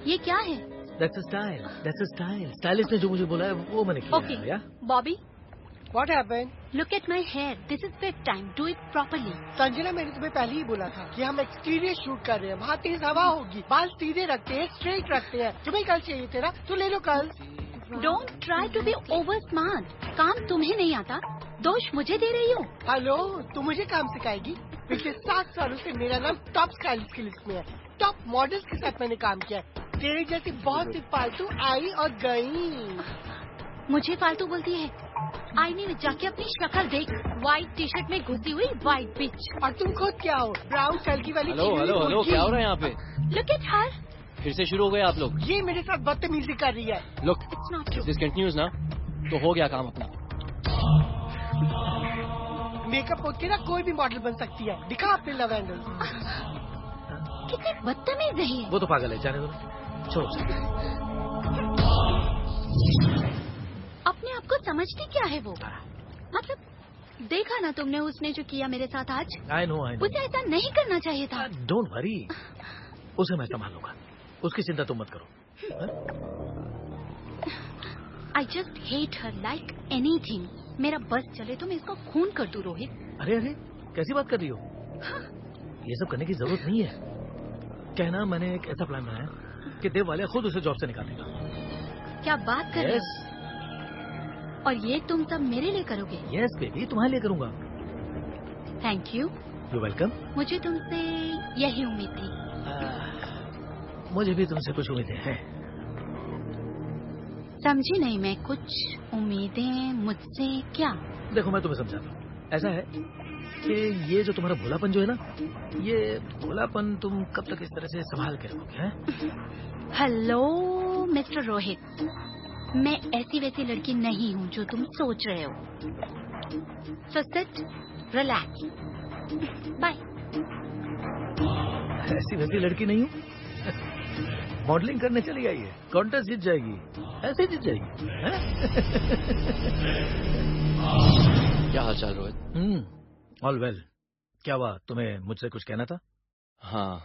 Speaker 19: ये क्या है?
Speaker 13: That's a style. That's a style. Stylist ने जो मुझे बोला है वो मैंने किया
Speaker 19: Okay.
Speaker 13: है, yeah?
Speaker 19: Bobby,
Speaker 8: What happened?
Speaker 19: look at my hair. This is bedtime. Do it properly.
Speaker 8: Sanjana, मैंने तुम्हें पहले ही बोला था कि हम एक्सटीरियर शूट कर रहे हैं। वहाँ तेज हवा होगी, बाल सीधे रखते हैं, स्ट्रेट रखते हैं। तुम्हें कल चाहिए थे ना, तो ले लो कल।
Speaker 19: Don't try to be over smart. काम तुम्हें नहीं आता, दोष मुझे दे रही हो।
Speaker 8: हेलो, तू मुझे काम सिखाएगी? पिछले 7 सालों से मेरा नाम टॉप स्टाइलिस्ट की लिस्ट में है। टॉप मॉडल्स के साथ मैंने काम किया है। तेरे जैसी बहुत सी फालतू आई और गई।
Speaker 19: मुझे फालतू बोलती है? आईने में जाके अपनी शक्ल देख। व्हाइट टी शर्ट में घुसी हुई व्हाइट बिच।
Speaker 8: और तुम खुद क्या हो? ब्राउन सल्की वाली।
Speaker 3: हेलो हेलो हेलो, क्या हो रहा है यहाँ पे?
Speaker 19: Look at her.
Speaker 3: फिर से शुरू हो गए आप लोग?
Speaker 8: ये मेरे साथ बदतमीजी कर रही है।
Speaker 3: लुक, दिस कंटिन्यूज ना तो हो गया काम अपना।
Speaker 8: मेकअप होके ना कोई भी मॉडल बन सकती है। दिखा अपने लव एंगल।
Speaker 19: कितनी बदतमीज है ये।
Speaker 13: वो तो पागल है, जाने दो, छोड़ो।
Speaker 19: अपने आप को समझती क्या है वो? मतलब देखा ना तुमने उसने जो किया मेरे साथ आज?
Speaker 13: I know.
Speaker 19: उसे ऐसा नहीं करना चाहिए था।
Speaker 13: डोंट वरी, उसे मैं संभालूंगा, उसकी चिंता तुम मत करो।
Speaker 19: I just hate her like anything. मेरा बस चले तो मैं इसको खून कर दूं रोहित।
Speaker 13: अरे अरे, कैसी बात कर रही हो? ये सब करने की जरूरत नहीं है। कहना मैंने एक ऐसा प्लान बनाया कि देव वाले खुद उसे जॉब से निकाल देगा।
Speaker 19: क्या बात कर रहे हो? और ये तुम सब मेरे लिए करोगे?
Speaker 13: यस बेबी, तुम्हारे लिए करूंगा।
Speaker 19: Thank you.
Speaker 13: You welcome.
Speaker 19: मुझे तुमसे यही उम्मीद थी।
Speaker 13: मुझे भी तुमसे कुछ उम्मीदें हैं।
Speaker 19: समझी नहीं मैं, कुछ उम्मीदें मुझसे क्या?
Speaker 13: देखो मैं तुम्हें समझाता हूँ। ऐसा है कि ये जो तुम्हारा भोलापन जो है ना, ये भोलापन तुम कब तक इस तरह से संभाल के रखोगे? हैं?
Speaker 19: हेलो मिस्टर रोहित, मैं ऐसी वैसी लड़की नहीं हूँ जो तुम सोच रहे हो। So sit, relax, bye.
Speaker 13: ऐसी वैसी लड़की नहीं हूँ? मॉडलिंग करने चली आई है, कॉन्टेस्ट जीत जाएगी, ऐसे जीत जाएगी।
Speaker 3: क्या हाल चाल रोहित?
Speaker 13: All well. क्या हुआ, तुम्हें मुझसे कुछ कहना था?
Speaker 3: हाँ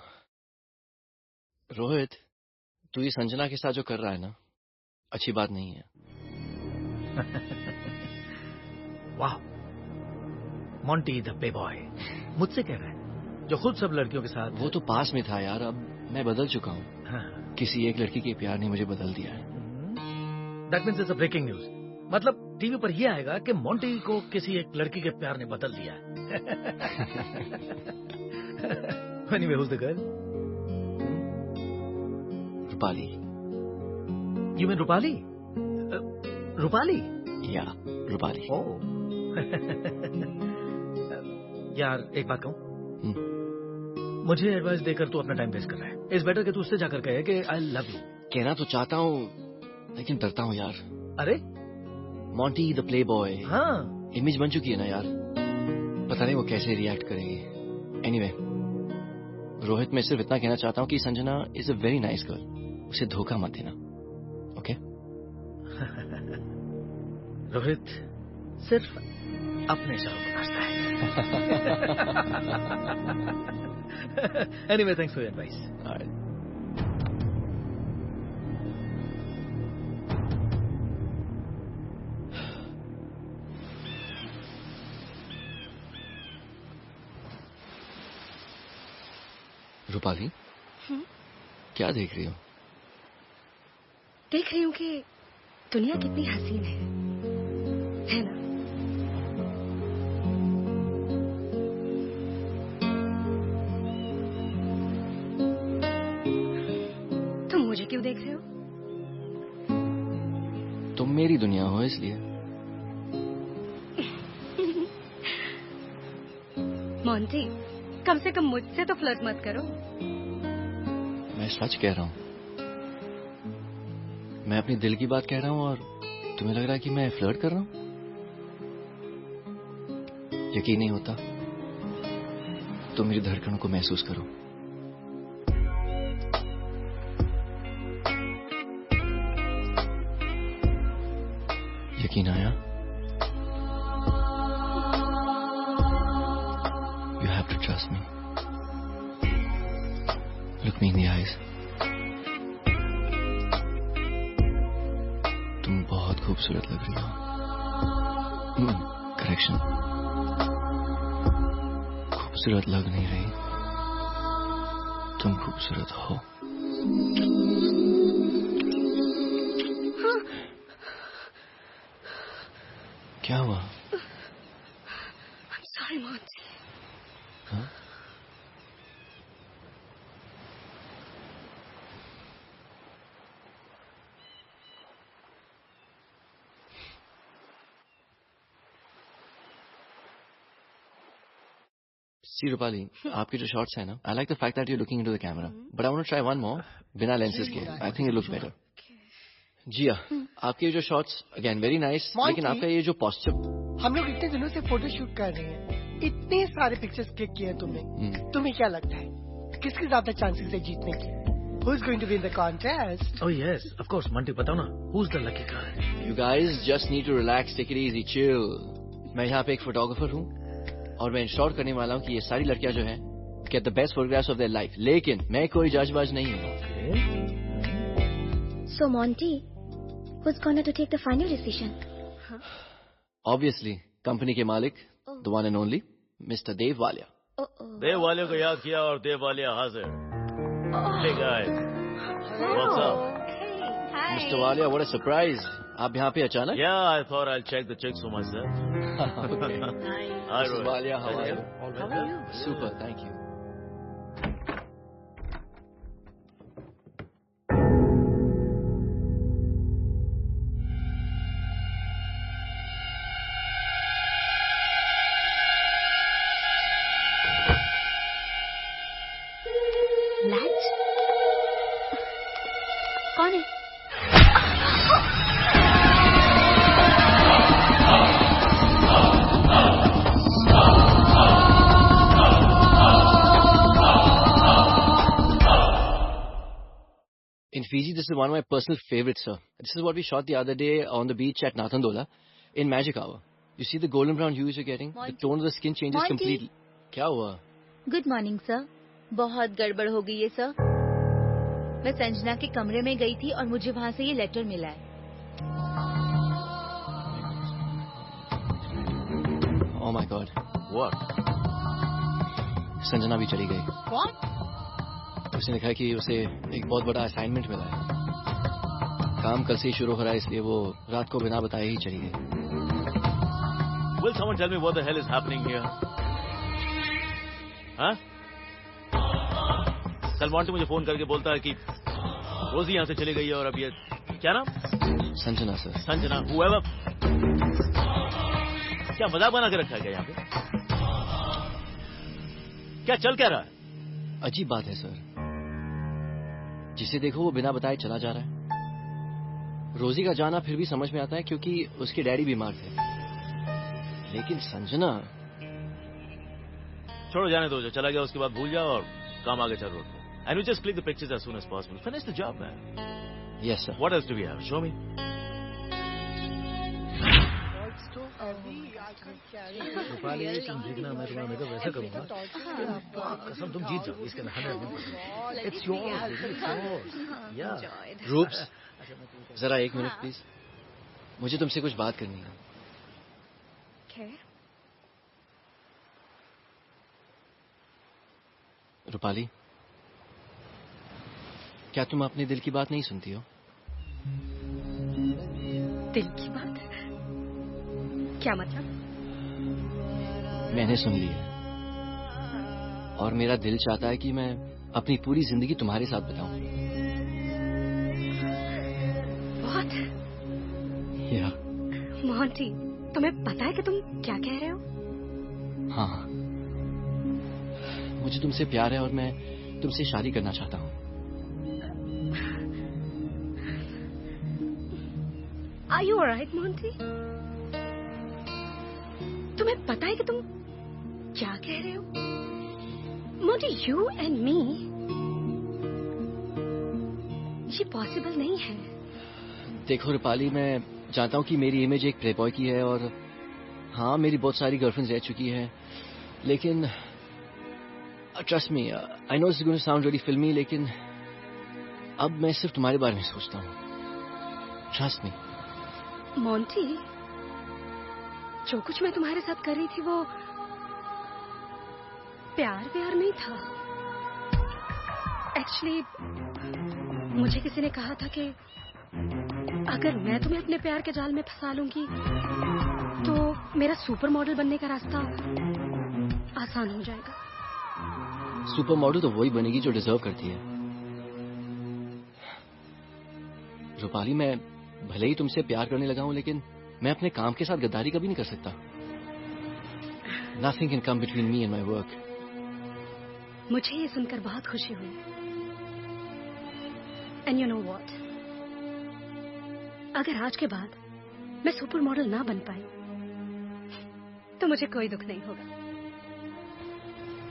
Speaker 3: रोहित, तू ये संजना के साथ जो कर रहा है ना, अच्छी बात नहीं है।
Speaker 13: वाह, मॉन्टी द प्लेबॉय मुझसे कह रहा है, जो खुद सब लड़कियों के साथ।
Speaker 3: वो तो पास में था यार, अब मैं बदल चुका हूँ।
Speaker 13: हाँ।
Speaker 3: किसी एक लड़की के प्यार ने मुझे बदल दिया है।
Speaker 13: That means it's a breaking news. मतलब टीवी पर यह आएगा कि मॉन्टी को किसी एक लड़की के प्यार ने बदल दिया है। Anyway, who's the girl?
Speaker 3: Rupali.
Speaker 13: You mean Rupali? Rupali?
Speaker 3: या रूपाली।
Speaker 13: यार एक बात कहूँ, मुझे एडवाइस देकर तू अपना टाइम वेस्ट कर रहा है। इट्स बेटर कि तू उससे जाकर कहे कि आई लव यू।
Speaker 3: कहना तो चाहता हूँ लेकिन डरता हूँ यार।
Speaker 13: अरे
Speaker 3: मॉन्टी द प्ले बॉय,
Speaker 13: हाँ,
Speaker 3: इमेज बन चुकी है ना यार, पता नहीं वो कैसे रिएक्ट करेगी। एनीवे रोहित, मैं सिर्फ इतना कहना चाहता हूँ कि Sanjana is a very nice girl, उसे धोखा मत देना, ओके?
Speaker 13: रोहित सिर्फ अपने शरों को नाचता है। Anyway, thanks for your advice.
Speaker 3: All right. Rupali, क्या देख रही हो?
Speaker 12: देख रही हूँ कि दुनिया कितनी हसीन है ना? तुम मुझे क्यों देख रहे हो?
Speaker 3: तुम मेरी दुनिया हो इसलिए।
Speaker 12: मोंटी, कम से कम मुझसे तो फ्लर्ट मत करो।
Speaker 3: मैं सच कह रहा हूँ, मैं अपनी दिल की बात कह रहा हूँ और तुम्हें लग रहा है कि मैं फ्लर्ट कर रहा हूँ? यकीन नहीं होता? तुम मेरी धड़कनों को महसूस करो। यकीन आया? You have to trust me. Look me in the eyes. तुम बहुत खूबसूरत लग रही हो। करेक्शन, खूबसूरत लग नहीं रही, तुम खूबसूरत हो। क्या हुआ?
Speaker 12: I'm sorry, Monty.
Speaker 3: हाँ? See, Rupali, आपके जो शॉट्स है ना, I like the fact that you're looking into the camera. But I want to try one more, बिना lenses के. I think it looks better. जिया, आपके जो शॉट्स, again very nice. लेकिन आपका ये जो posture.
Speaker 8: हम लोग इतने दिनों से फोटो शूट कर रहे हैं, इतने सारे पिक्चर्स क्लिक किए हैं तुमने. तुम्हें क्या लगता है किसके ज्यादा चांसेस है जीतने की? Who's going to win the contest?
Speaker 13: Oh yes, of course, Monty. बताओ ना, who's the lucky guy?
Speaker 3: You guys just need to relax, take it easy, chill. मैं यहाँ पे एक फोटोग्राफर हूँ और मैं इंश्योर करने वाला हूँ कि ये सारी लड़कियाँ जो हैं get the best photographs of their life. लेकिन मैं कोई जजबाज नहीं हूँ.
Speaker 19: So Monty, who's going to take the final decision?
Speaker 3: Obviously, company के मालिक, the one and only, Mr. Dev Walia.
Speaker 11: देव वालिया को याद किया और देव वालिया हाजिर. Hey guys, what's up?
Speaker 12: Hi.
Speaker 3: Mr. Walia, what a surprise! आप यहाँ पे अचानक?
Speaker 11: Yeah, I thought I'll check the chicks for myself.
Speaker 3: Okay.
Speaker 11: Hi,
Speaker 3: Mr. Walia, how are you?
Speaker 11: How are you?
Speaker 3: Super, thank you.
Speaker 19: Latch? कौन है?
Speaker 3: In Fiji, this is one of my personal favorites, sir. This is what we shot the other day on the beach at Nathandola in Magic Hour. You see the golden brown hues you're getting?
Speaker 14: Monty.
Speaker 3: The tone of the skin changes
Speaker 14: Monty.
Speaker 3: completely. क्या हुआ?
Speaker 14: Good morning sir. बहुत गड़बड़ हो गई है sir. मैं संजना के कमरे में गई थी और मुझे वहाँ से ये लेटर मिला है.
Speaker 3: Oh my God.
Speaker 11: What?
Speaker 3: Sanjana भी चली गई.
Speaker 8: What?
Speaker 3: उसने लिखा है कि उसे एक बहुत बड़ा असाइनमेंट मिला है. काम कल से ही शुरू हो रहा है, इसलिए वो रात को बिना बताए ही चली गई.
Speaker 11: Will someone tell me what the hell is happening here? हाँ? कल मॉन्टी मुझे फोन करके बोलता है कि रोजी यहाँ से चली गई है और अब ये क्या नाम?
Speaker 3: संजना सर.
Speaker 11: संजना, whoever. क्या मजाक बना के रखा है क्या यहाँ पे? क्या चल क्या रहा है?
Speaker 3: अजीब बात है सर. जिसे देखो वो बिना बताए चला जा रहा है. रोजी का जाना फिर भी समझ में आता है क्योंकि उसके डैडी बीमार थे. लेकिन संजना.
Speaker 11: छोड़ो, जाने दो. जो चला गया उसके बाद भूल जाओ और काम आगे चल रहा. And we just click the pictures as soon as possible. Finish the job, man.
Speaker 3: Yes, sir.
Speaker 11: What else do we have? Show me.
Speaker 13: Rupali, तुम जीतना, मैं तुम्हारा मेकअप वैसे करूंगा. कसम तुम जीत जाओ. इसके 100%. It's yours. It's yours. Yeah.
Speaker 3: रूप्स, जरा एक मिनट प्लीज. मुझे तुमसे कुछ बात करनी है.
Speaker 12: Okay.
Speaker 3: रूपाली, क्या तुम अपने दिल की बात नहीं सुनती हो?
Speaker 12: दिल की बात? क्या मतलब?
Speaker 3: मैंने सुन ली है और मेरा दिल चाहता है कि मैं अपनी पूरी जिंदगी तुम्हारे साथ बिताऊं.
Speaker 12: What?
Speaker 3: या.
Speaker 12: मोंटी, तुम्हें पता है कि तुम क्या कह रहे हो?
Speaker 3: हाँ, मुझे तुमसे प्यार है और मैं तुमसे शादी करना चाहता हूँ.
Speaker 12: Are you alright, Monty? तुम्हें पता है कि तुम क्या कह रहे हो? मोंटी, you and me, ये पॉसिबल नहीं है.
Speaker 3: देखो रूपाली, मैं जानता हूँ कि मेरी इमेज एक प्लेबॉय की है और हाँ, मेरी बहुत सारी गर्लफ्रेंड्स रह चुकी हैं. लेकिन trust me, I know it's going to sound very filmy, लेकिन अब मैं सिर्फ तुम्हारे बारे में सोचता हूँ. Trust me.
Speaker 12: मोंटी, जो कुछ मैं तुम्हारे साथ कर रही थी वो प्यार नहीं था. एक्चुअली मुझे किसी ने कहा था कि अगर मैं तुम्हें अपने प्यार के जाल में फंसा लूंगी तो मेरा सुपर मॉडल बनने का रास्ता आसान हो जाएगा।
Speaker 3: सुपर मॉडल तो वही बनेगी जो डिजर्व करती है। रूपाली, मैं भले ही तुमसे प्यार करने लगा हूं, लेकिन मैं अपने काम के साथ गद्दारी कभी नहीं कर सकता। Nothing can come between me and my work.
Speaker 12: मुझे ये सुनकर बहुत खुशी हुई। And you know what? अगर आज के बाद मैं सुपर मॉडल ना बन पाई तो मुझे कोई दुख नहीं होगा,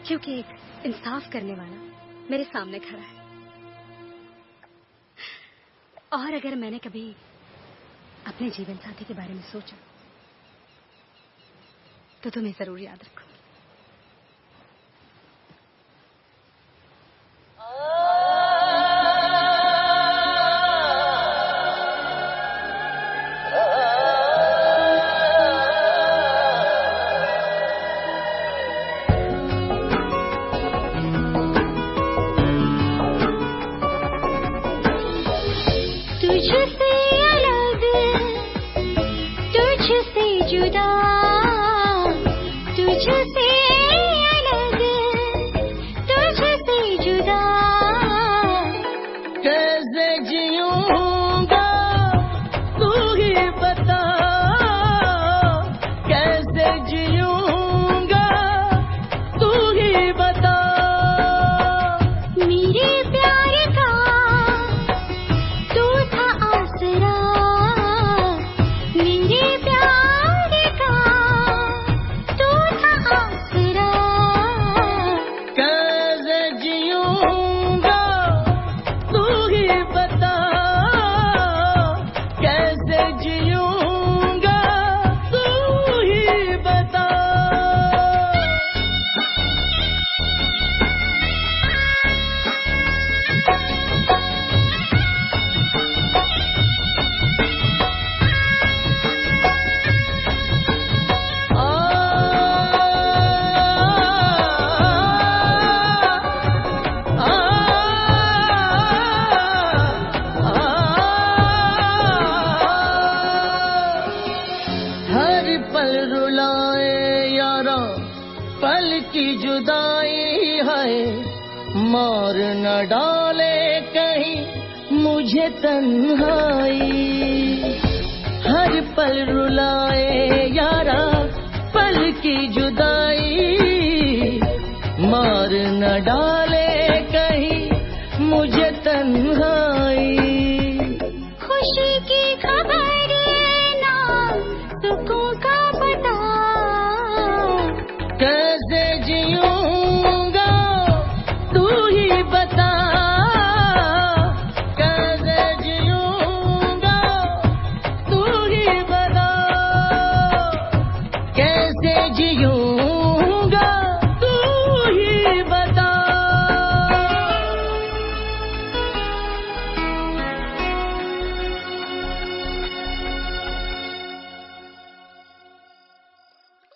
Speaker 12: क्योंकि एक इंसाफ करने वाला मेरे सामने खड़ा है। और अगर मैंने कभी अपने जीवन साथी के बारे में सोचा तो तुम्हें जरूर याद रखूंगी।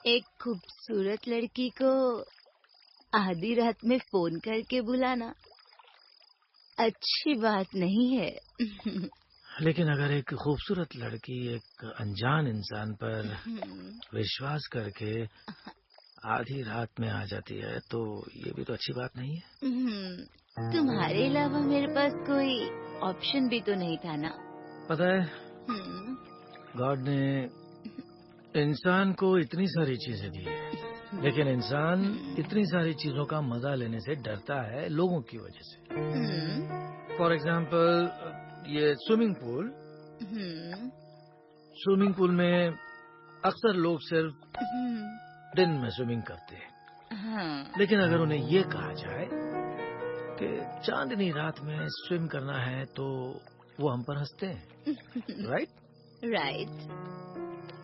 Speaker 14: एक खूबसूरत लड़की को आधी रात में फोन करके बुलाना अच्छी बात नहीं है।
Speaker 13: लेकिन अगर एक खूबसूरत लड़की एक अनजान इंसान पर विश्वास करके आधी रात में आ जाती है तो ये भी तो अच्छी बात नहीं है।
Speaker 14: तुम्हारे अलावा मेरे पास कोई ऑप्शन भी तो नहीं था ना।
Speaker 13: पता है, गॉड ने इंसान को इतनी सारी चीजें दी है, लेकिन इंसान इतनी सारी चीजों का मजा लेने से डरता है लोगों की वजह से। फॉर एग्जाम्पल ये स्विमिंग पूल में अक्सर लोग सिर्फ दिन में स्विमिंग करते हैं। लेकिन अगर उन्हें ये कहा जाए कि चांदनी रात में स्विम करना है तो वो हम पर हंसते हैं।
Speaker 14: राइट।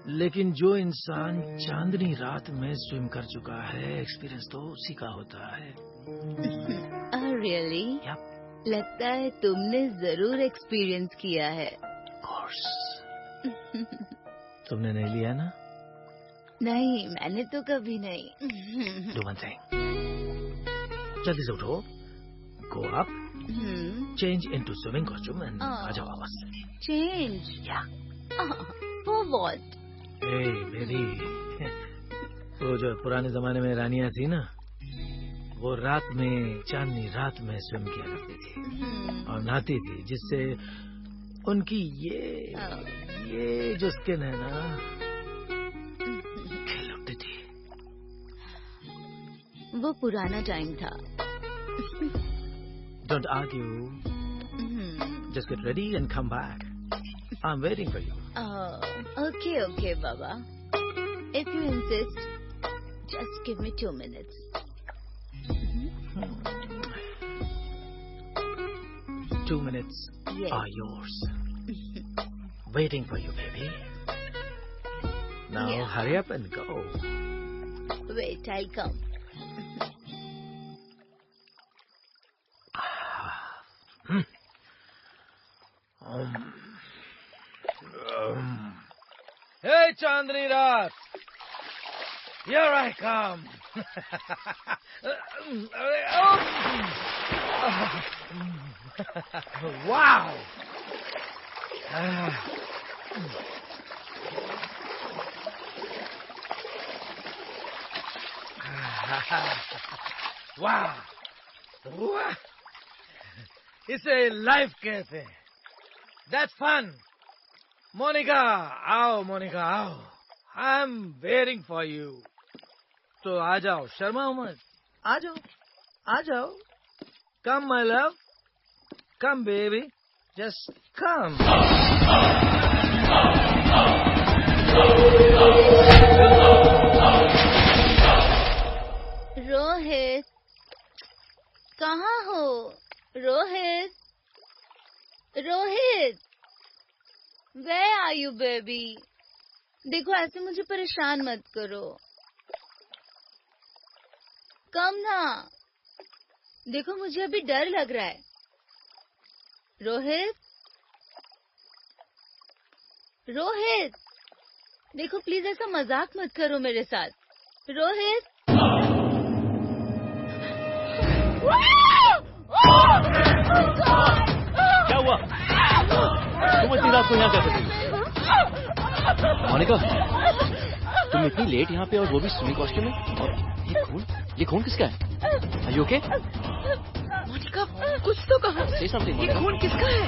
Speaker 13: लेकिन जो इंसान चांदनी रात में स्विम कर चुका है, एक्सपीरियंस तो उसी का होता है।
Speaker 14: रियली? लगता है तुमने जरूर एक्सपीरियंस किया है।
Speaker 13: कोर्स। तुमने नहीं लिया ना?
Speaker 14: नहीं, मैंने तो कभी नहीं।
Speaker 13: Do one thing. जल्दी से उठो, go up, change into swimming costume and आ जाओ वापस।
Speaker 14: Change?
Speaker 13: Yeah.
Speaker 14: For what?
Speaker 13: Baby, वो जो पुराने जमाने में रानियां थी ना, वो रात में, चांदनी रात में स्विम किया करती थी और नहाती थी, जिससे उनकी ये जो स्किन है ना, खिल उठती थी।
Speaker 14: वो पुराना टाइम था।
Speaker 13: Don't argue. Just get ready and come back. I'm waiting for you.
Speaker 14: Okay, Baba. If you insist, just give me 2 minutes.
Speaker 13: 2 minutes are yours. Waiting for you, baby. Now hurry up and go.
Speaker 14: Wait, I'll come.
Speaker 13: Hey, Chandni Raat! Here I come. Wow! Wow! इसे life कहते हैं। That's fun. Monica, आओ Monica, आओ. I'm waiting for you. तो आ जाओ, शर्माओ मत. आ जाओ, आ जाओ. Come, my love. Come, baby. Just come.
Speaker 14: Rohit, कहाँ हो? Rohit, Rohit, where are you, baby? देखो ऐसे मुझे परेशान मत करो. कम ना. देखो मुझे अभी डर लग रहा है. रोहित, रोहित, देखो प्लीज ऐसा मजाक मत करो मेरे साथ. रोहित.
Speaker 11: क्या हुआ? तुम इतनी रात को यहाँ क्या कर रही हो?
Speaker 3: मोनिका, तुम इतनी लेट यहाँ पे और वो भी स्विमिंग कॉस्ट्यूम में, और ये खून किसका है? Are you okay?
Speaker 12: मोनिका, कुछ तो कहो.
Speaker 3: Say something,
Speaker 12: ये खून किसका है?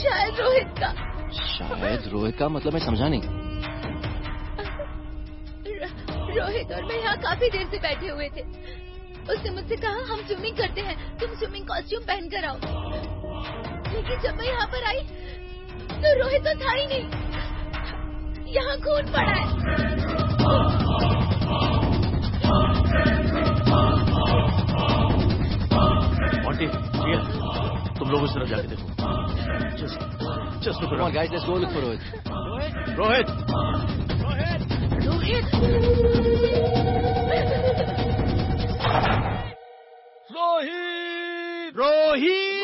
Speaker 14: शायद रोहित का.
Speaker 3: शायद रोहित का मतलब मैं समझा नहीं.
Speaker 14: रोहित और मैं यहाँ काफी देर से बैठे हुए थे. उसने मुझसे कहा हम स्विमिंग करते हैं, तुम स्विमिंग कॉस्ट्यूम पहन कर आओ. लेकिन जब मैं यहाँ पर आई तो रोहित तो था ही नहीं. यहाँ खून पड़ा है.
Speaker 11: मोंटी, तुम लोग उस तरफ जाके देखो. Just look around.
Speaker 3: Come on, guys, let's go look for Rohit.
Speaker 11: Rohit,
Speaker 12: Rohit,
Speaker 13: Rohit,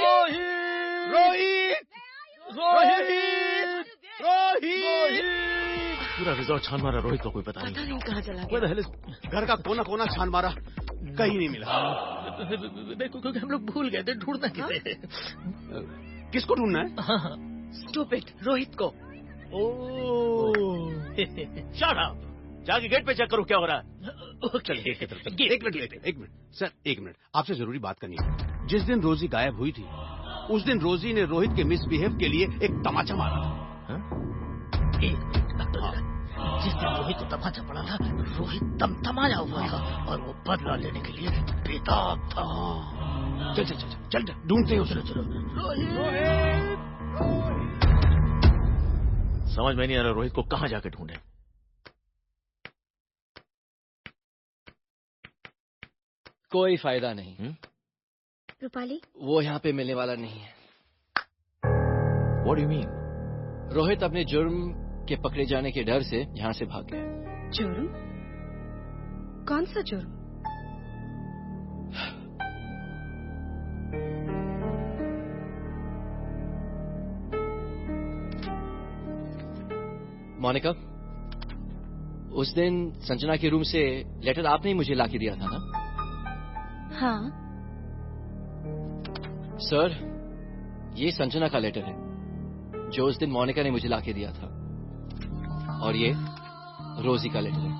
Speaker 11: Rohit,
Speaker 13: Rohit, Rohit, Rohit.
Speaker 11: पूरा रिजॉर्ट छान मारा, रोहित का कोई पता नहीं
Speaker 12: कहाँ चला
Speaker 11: Where the hell is-
Speaker 17: घर का कोना कोना छान मारा, कहीं नहीं मिला.
Speaker 13: देखो क्योंकि हम लोग भूल गए थे, ढूंढना किसे.
Speaker 17: किसको ढूंढना है?
Speaker 12: स्टूपिड, रोहित को.
Speaker 11: Shut up! जाके गेट पे चेक करो क्या हो रहा है. चल गेट की तरफ.
Speaker 17: एक मिनट सर, एक मिनट. आपसे जरूरी बात करनी है. जिस दिन रोजी गायब हुई थी, उस दिन रोजी ने रोहित के मिसबिहेव के लिए एक तमाचा मारा था.
Speaker 13: जिस दिन रोहित को तमाचा पड़ा था, रोहित तमतमाया हुआ था और वो बदला लेने के लिए बेताब था.
Speaker 17: चल ढूंढते हैं उसे.
Speaker 11: समझ में नहीं आ रहा रोहित को कहाँ जाके ढूंढे.
Speaker 3: कोई फायदा नहीं.
Speaker 19: रूपाली,
Speaker 3: वो यहाँ पे मिलने वाला नहीं है.
Speaker 11: What do you mean?
Speaker 3: Rohit अपने जुर्म के पकड़े जाने के डर से यहाँ से भाग गया.
Speaker 12: जुर्म? कौन सा जुर्म?
Speaker 3: मोनिका, उस दिन संजना के रूम से लेटर आपने ही मुझे लाके दिया था ना?
Speaker 19: हाँ.
Speaker 3: सर, ये संजना का लेटर है जो उस दिन मोनिका ने मुझे लाके दिया था. और ये रोजी का लेटर है।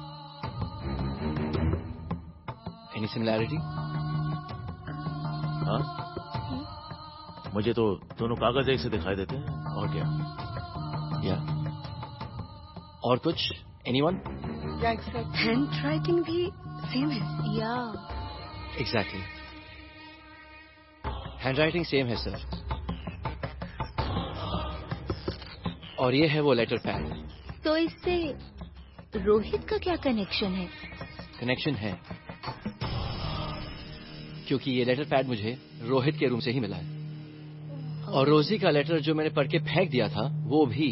Speaker 3: Any similarity?
Speaker 11: हाँ, मुझे तो दोनों कागज एक से दिखाई देते हैं, और क्या?
Speaker 3: या और कुछ? एनीवन?
Speaker 12: हैंड राइटिंग भी सेम है।
Speaker 19: या
Speaker 3: एग्जैक्टली, हैंड राइटिंग सेम है सर। और ये है वो लेटर पैड।
Speaker 19: तो इससे रोहित का क्या कनेक्शन है?
Speaker 3: कनेक्शन है क्योंकि ये लेटर पैड मुझे रोहित के रूम से ही मिला है, और रोजी का लेटर जो मैंने पढ़ के फेंक दिया था वो भी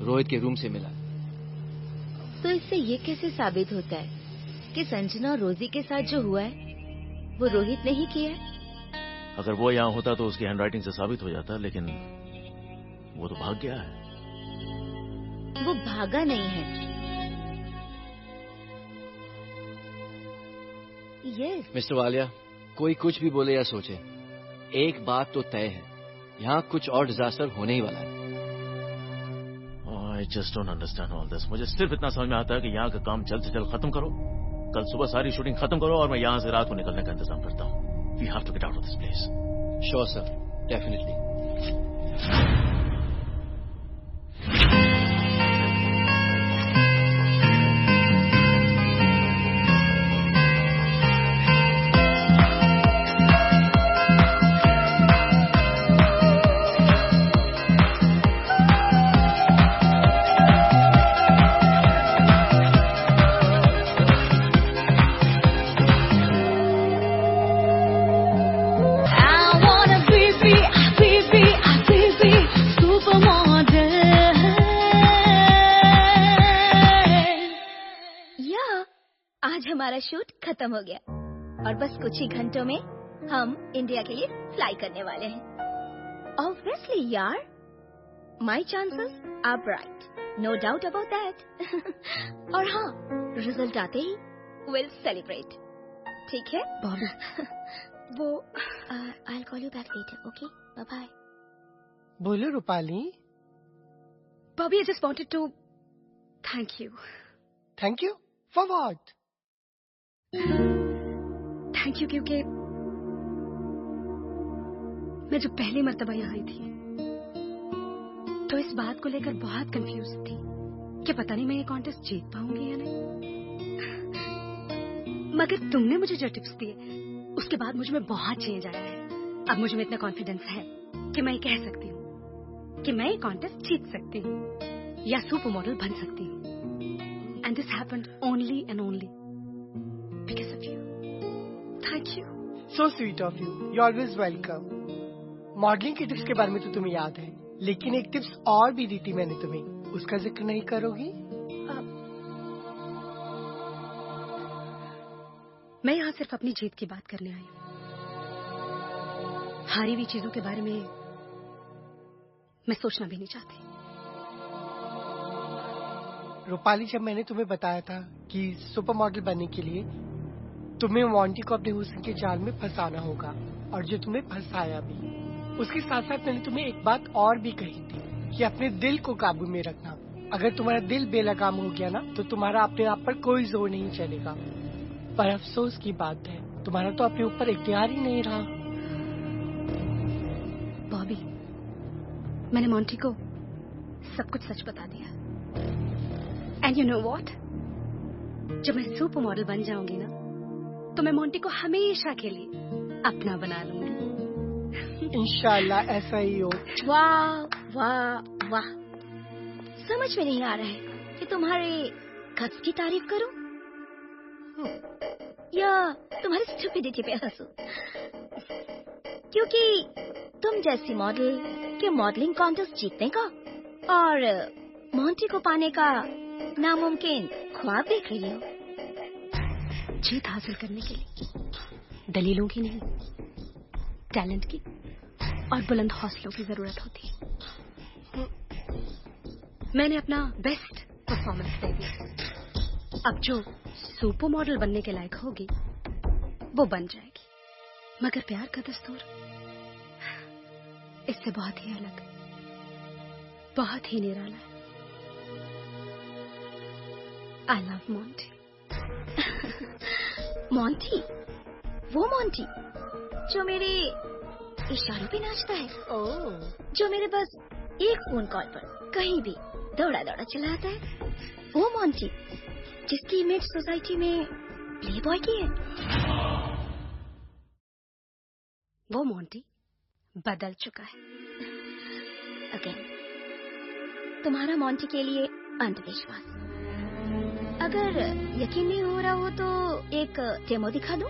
Speaker 3: रोहित के रूम से मिला।
Speaker 19: तो इससे ये कैसे साबित होता है कि संजना और रोजी के साथ जो हुआ है वो रोहित ने ही किया है?
Speaker 11: अगर वो यहाँ होता तो उसकी हैंडराइटिंग से साबित हो जाता, लेकिन वो तो भाग गया है।
Speaker 19: वो भागा नहीं है। यस
Speaker 3: मिस्टर वालिया, कोई कुछ भी बोले या सोचे, एक बात तो तय है, यहाँ कुछ और डिजास्टर होने ही वाला है।
Speaker 11: I just don't understand all this. मुझे सिर्फ इतना समझ में आता है कि यहाँ का काम जल्द से जल्द खत्म करो, कल सुबह सारी शूटिंग खत्म करो और मैं यहाँ से रात को निकलने का इंतजाम करता हूँ। We have to get out of this place.
Speaker 3: Sure, sir. Definitely.
Speaker 19: हमारा शूट खत्म हो गया और बस कुछ ही घंटों में हम इंडिया के लिए फ्लाई करने वाले हैं। ऑब्वियसली यार, my chances are bright, no doubt about that. और हाँ, रिजल्ट आते ही विल सेलिब्रेट, ठीक है?
Speaker 12: बॉबी वो
Speaker 19: I call you back later, okay? Bye bye.
Speaker 8: बोलो Rupali.
Speaker 12: Bobby, I just wanted to thank you.
Speaker 8: Thank you for what?
Speaker 12: Thank you क्योंकि मैं जो पहली मर्तबा यहाँ आई थी तो इस बात को लेकर बहुत कंफ्यूज थी कि पता नहीं मैं ये कॉन्टेस्ट जीत पाऊंगी या नहीं। मगर तुमने मुझे जो टिप्स दिए उसके बाद मुझ में बहुत चेंज आया है। अब मुझ में इतना कॉन्फिडेंस है कि मैं कह सकती हूँ कि मैं ये कॉन्टेस्ट जीत सकती हूँ या सुपर मॉडल बन सकती हूँ। And this happened only and only because of you. Thank you.
Speaker 8: So sweet of you. You're always welcome. Modelling की टिप्स के बारे में तो तुम्हें याद है, लेकिन एक टिप्स और भी दी थी मैंने तुम्हें, उसका जिक्र नहीं करोगी?
Speaker 12: मैं यहाँ सिर्फ अपनी जीत की बात करने आई हूँ। हारी हुई चीजों के बारे में मैं सोचना भी नहीं चाहती।
Speaker 8: रूपाली, जब मैंने तुम्हें बताया था कि सुपर मॉडल बनने के लिए तुम्हें मॉन्टी को अपने हुस्न के जाल में फंसाना होगा, और जो तुम्हें फंसाया भी, उसके साथ साथ मैंने तुम्हें एक बात और भी कही थी कि अपने दिल को काबू में रखना। अगर तुम्हारा दिल बेलगाम हो गया ना तो तुम्हारा अपने आप पर कोई जोर नहीं चलेगा। पर अफसोस की बात है, तुम्हारा तो अपने ऊपर इख्तियार ही नहीं रहा।
Speaker 12: बॉबी, मैंने मॉन्टी को सब कुछ सच बता दिया। एंड यू नो व्हाट, जब मैं सुपर मॉडल बन जाऊंगी ना तो मैं मॉन्टी को हमेशा के लिए अपना बना लूंगी।
Speaker 8: इंशाल्लाह ऐसा ही हो।
Speaker 19: वाह वाह वाह, समझ में नहीं आ रहा है कि तुम्हारे गट्स की तारीफ करूं या तुम्हारी स्टुपिडिटी पे हंसूं, क्योंकि तुम जैसी मॉडल के मॉडलिंग कॉन्टेस्ट जीतने का और मॉन्टी को पाने का नामुमकिन ख्वाब देख रही हो।
Speaker 12: जीत हासिल करने के लिए दलीलों की नहीं, टैलेंट की और बुलंद हौसलों की जरूरत होती है। मैंने अपना बेस्ट परफॉर्मेंस दे दिया। अब जो सुपर मॉडल बनने के लायक होगी वो बन जाएगी, मगर प्यार का दस्तूर इससे बहुत ही अलग, बहुत ही निराला है।
Speaker 19: I love Monty. मोंटी, वो मोंटी जो मेरे इशारों पे नाचता है, जो मेरे बस एक फोन कॉल पर कहीं भी दौड़ा दौड़ा चला आता है, वो मोंटी जिसकी इमेज सोसाइटी में प्लेबॉय की है। वो मोंटी बदल चुका है। अगेन, तुम्हारा मोंटी के लिए अंधविश्वास। अगर यकीन नहीं हो रहा हो तो एक डेमो दिखा दूं?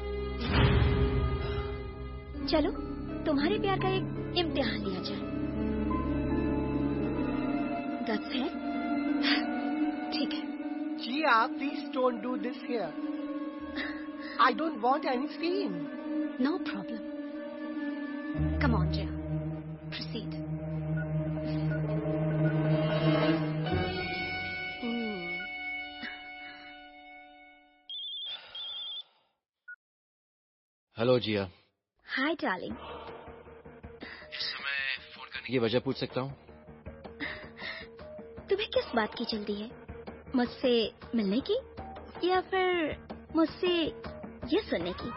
Speaker 19: चलो तुम्हारे प्यार का एक इम्तिहान लिया जाए। गट्स है? ठीक है।
Speaker 8: Jia, please don't do this here. I don't want any scene.
Speaker 19: No problem. Come on, Jia. Proceed.
Speaker 3: Hello Jia.
Speaker 19: Hi darling.
Speaker 3: इस समय फोन करने की वजह पूछ सकता हूँ?
Speaker 19: तुम्हें किस बात की जल्दी है? मुझसे मिलने की या फिर मुझसे ये सुनने की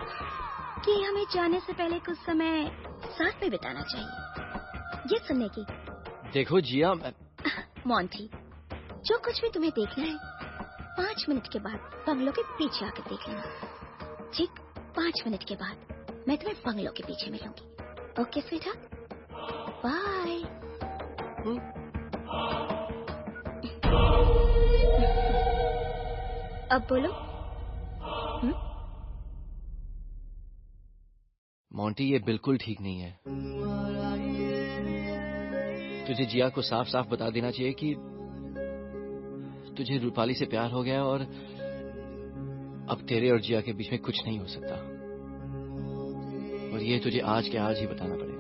Speaker 19: कि हमें जाने से पहले कुछ समय साथ में बिताना चाहिए? ये सुनने की।
Speaker 3: देखो जिया,
Speaker 19: मोंटी, जो कुछ भी तुम्हें देखना है 5 मिनट के बाद बंगलों के पीछे आकर देख लेना। ठीक 5 मिनट के बाद मैं तुम्हें बंगलों के पीछे मिलूंगी। Okay sweetheart, bye. अब बोलो।
Speaker 3: मोंटी, ये बिल्कुल ठीक नहीं है। तुझे जिया को साफ साफ बता देना चाहिए कि तुझे रूपाली से प्यार हो गया और अब तेरे और जिया के बीच में कुछ नहीं हो सकता। और ये तुझे आज के आज ही बताना पड़ेगा।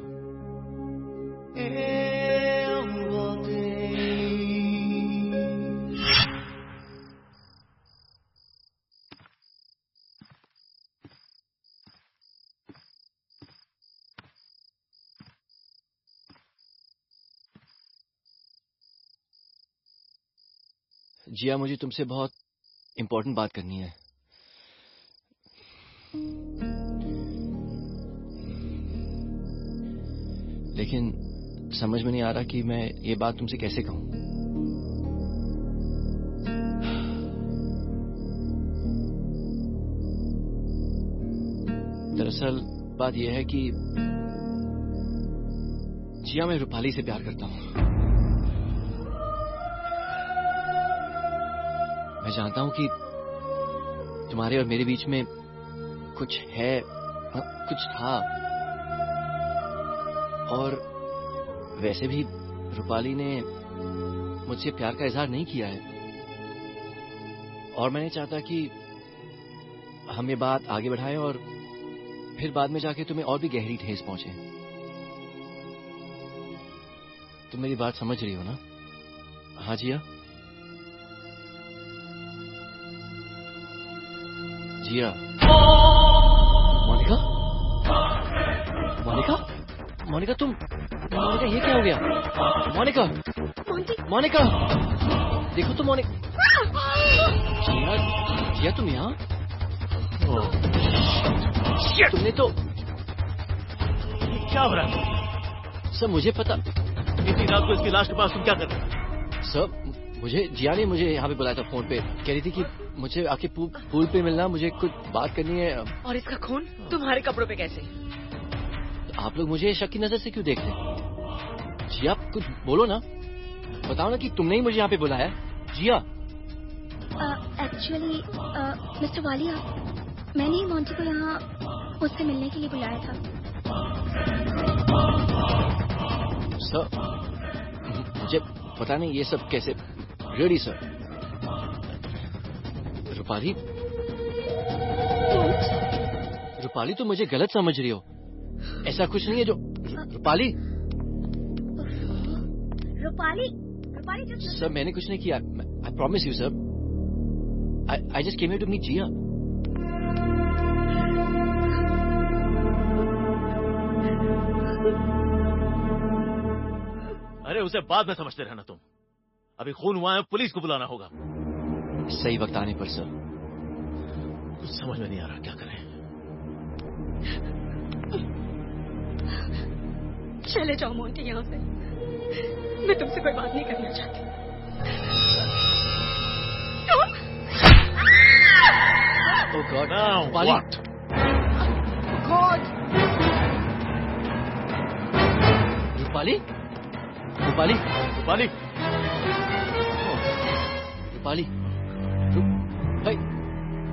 Speaker 3: जिया, मुझे तुमसे बहुत इम्पोर्टेंट बात करनी है। लेकिन समझ में नहीं आ रहा कि मैं ये बात तुमसे कैसे कहूं। दरअसल बात यह है कि जिया, मैं रूपाली से प्यार करता हूं। मैं जानता हूं कि तुम्हारे और मेरे बीच में कुछ है, कुछ था। और वैसे भी रूपाली ने मुझसे प्यार का इजहार नहीं किया है। और मैं नहीं चाहता कि हम ये बात आगे बढ़ाएं और फिर बाद में जाके तुम्हें और भी गहरी ठेस पहुंचे। तुम मेरी बात समझ रही हो ना? हाँ जिया? जिया? मोनिका? मोनिका? मोनिका, मोनिका, ये क्या हो गया? मोनिका! मोनिका! देखो तो मोनिका। जिया, तुम यहाँ? तुमने तो
Speaker 11: क्या हो रहा है?
Speaker 3: सर, मुझे पता।
Speaker 11: इतनी रात को इसकी लाश के पास तुम क्या कर रहे हो?
Speaker 3: सर, जिया ने मुझे यहाँ पे बुलाया था फोन पे। कह रही थी कि मुझे आके पूल पे मिलना, मुझे कुछ बात करनी है।
Speaker 20: और इसका खून तुम्हारे कपड़ों पे कैसे?
Speaker 3: आप लोग मुझे शक की नजर से क्यों देखते हैं? जिया, कुछ बोलो ना, बताओ ना कि तुमने ही मुझे यहाँ पे बुलाया। जिया?
Speaker 19: एक्चुअली मिस्टर वालिया, मैंने ही मोंटी को यहाँ उससे मिलने के लिए बुलाया था।
Speaker 3: सर, मुझे पता नहीं ये सब कैसे। Really sir. रूपाली, तुम मुझे गलत समझ रही हो। ऐसा कुछ नहीं है जो। रूपाली, सर, मैंने कुछ नहीं किया। I promise you sir. I just came here to meet Jiya.
Speaker 11: अरे उसे बाद में समझते रहना तुम। अभी खून हुआ है, पुलिस को बुलाना होगा।
Speaker 3: सही वक्त आने पर सर।
Speaker 11: कुछ समझ में नहीं आ रहा, क्या करें?
Speaker 12: चले जाओ मोंटी यहाँ से, मैं तुमसे कोई बात नहीं करना चाहती।
Speaker 3: Oh God!
Speaker 11: Now what?
Speaker 3: God! Rupali? Rupali? Rupali? Rupali? भाई,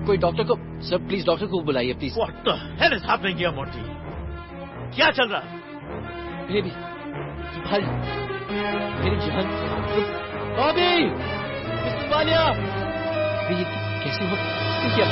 Speaker 3: कोई डॉक्टर को, सर प्लीज डॉक्टर को बुलाइए please.
Speaker 11: What the hell is happening here, Monty? क्या चल रहा है?
Speaker 3: बेबी, रूपाली, मेरी जान, बॉबी, मिस्टर वालिया, ये कैसे हो? क्या?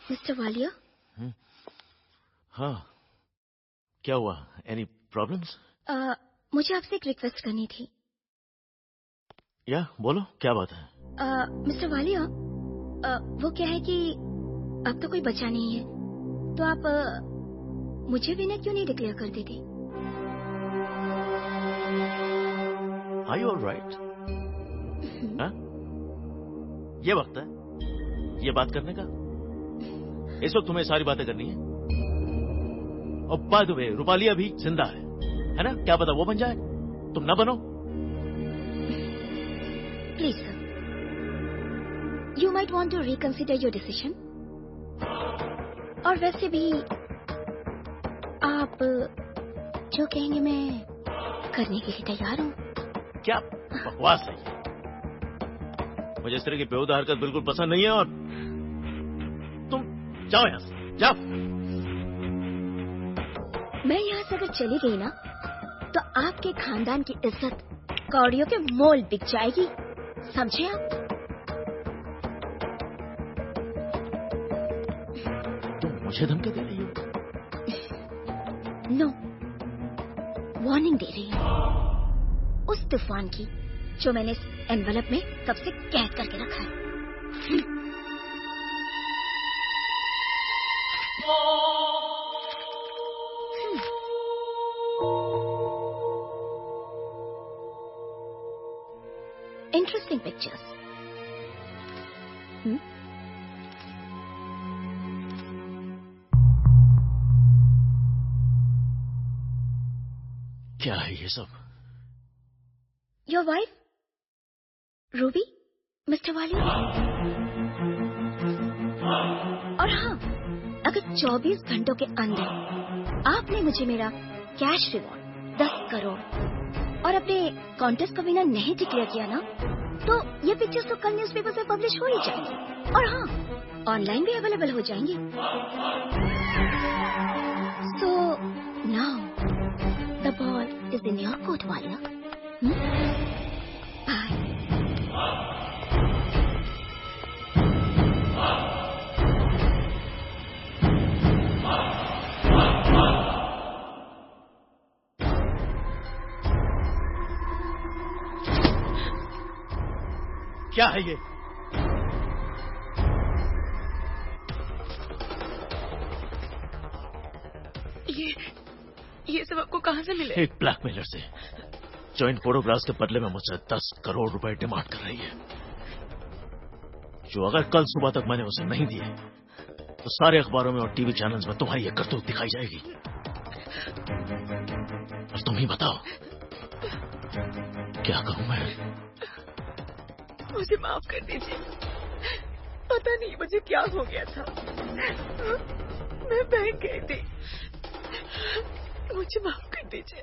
Speaker 19: मिस्टर वालिया?
Speaker 11: हाँ, क्या हुआ? Any problems?
Speaker 19: मुझे आपसे एक रिक्वेस्ट करनी थी।
Speaker 11: या बोलो, क्या बात है?
Speaker 19: मिस्टर वालिया, वो क्या है कि अब तो कोई बचा नहीं है, तो आप मुझे विनर क्यों नहीं डिक्लेयर कर देते?
Speaker 11: Are you all right? हाँ? ये वक्त है ये बात करने का? इस वक्त तुम्हें सारी बातें करनी है? और बाय द वे, रूपालिया भी जिंदा है ना? क्या पता वो बन जाए, तुम ना बनो।
Speaker 19: Please sir, you might want to reconsider your decision. और वैसे भी आप जो कहेंगे मैं करने के लिए तैयार हूँ।
Speaker 11: क्या बकवास है ये? मुझे इस तरह की बेहुदा हरकत बिल्कुल पसंद नहीं है, और तुम जाओ यहाँ से, जाओ।
Speaker 19: मैं यहाँ से अगर चली गई ना, तो आपके खानदान की इज्जत कौड़ियों के मोल बिक जाएगी, समझे आप?
Speaker 11: तुम मुझे धमकी दे रही हो?
Speaker 19: नो, वार्निंग दे रही हूँ उस तूफान की जो मैंने इस एनवेलप में कब से कैद करके रखा है। Interesting pictures.
Speaker 11: क्या है ये सब?
Speaker 19: Your wife, Ruby, mister Walia. और हाँ, अगर 24 घंटों के अंदर आपने मुझे मेरा कैश रिवॉर्ड 10 करोड़ और अपने कॉन्टेस्ट का विनर नहीं डिक्लेयर किया ना, तो ये पिक्चर्स तो कल न्यूज़पेपर में पब्लिश हो ही जाएंगी। और हाँ, ऑनलाइन भी अवेलेबल हो जाएंगी। So now the ball is in your court, Walia. Bye.
Speaker 11: क्या है ये?
Speaker 20: ये सब आपको कहाँ से मिले?
Speaker 11: एक ब्लैकमेलर से, जो इन फोटोग्राफ्स के बदले में मुझसे 10 करोड़ रुपए डिमांड कर रही है, जो अगर कल सुबह तक मैंने उसे नहीं दिए तो सारे अखबारों में और टीवी चैनल्स में तुम्हारी ये करतूत दिखाई जाएगी। और तुम ही बताओ, क्या करूं मैं?
Speaker 20: मुझे माफ कर दीजिए। पता नहीं मुझे क्या हो गया था। मैं बहक गई थी। मुझे माफ कर दीजिए,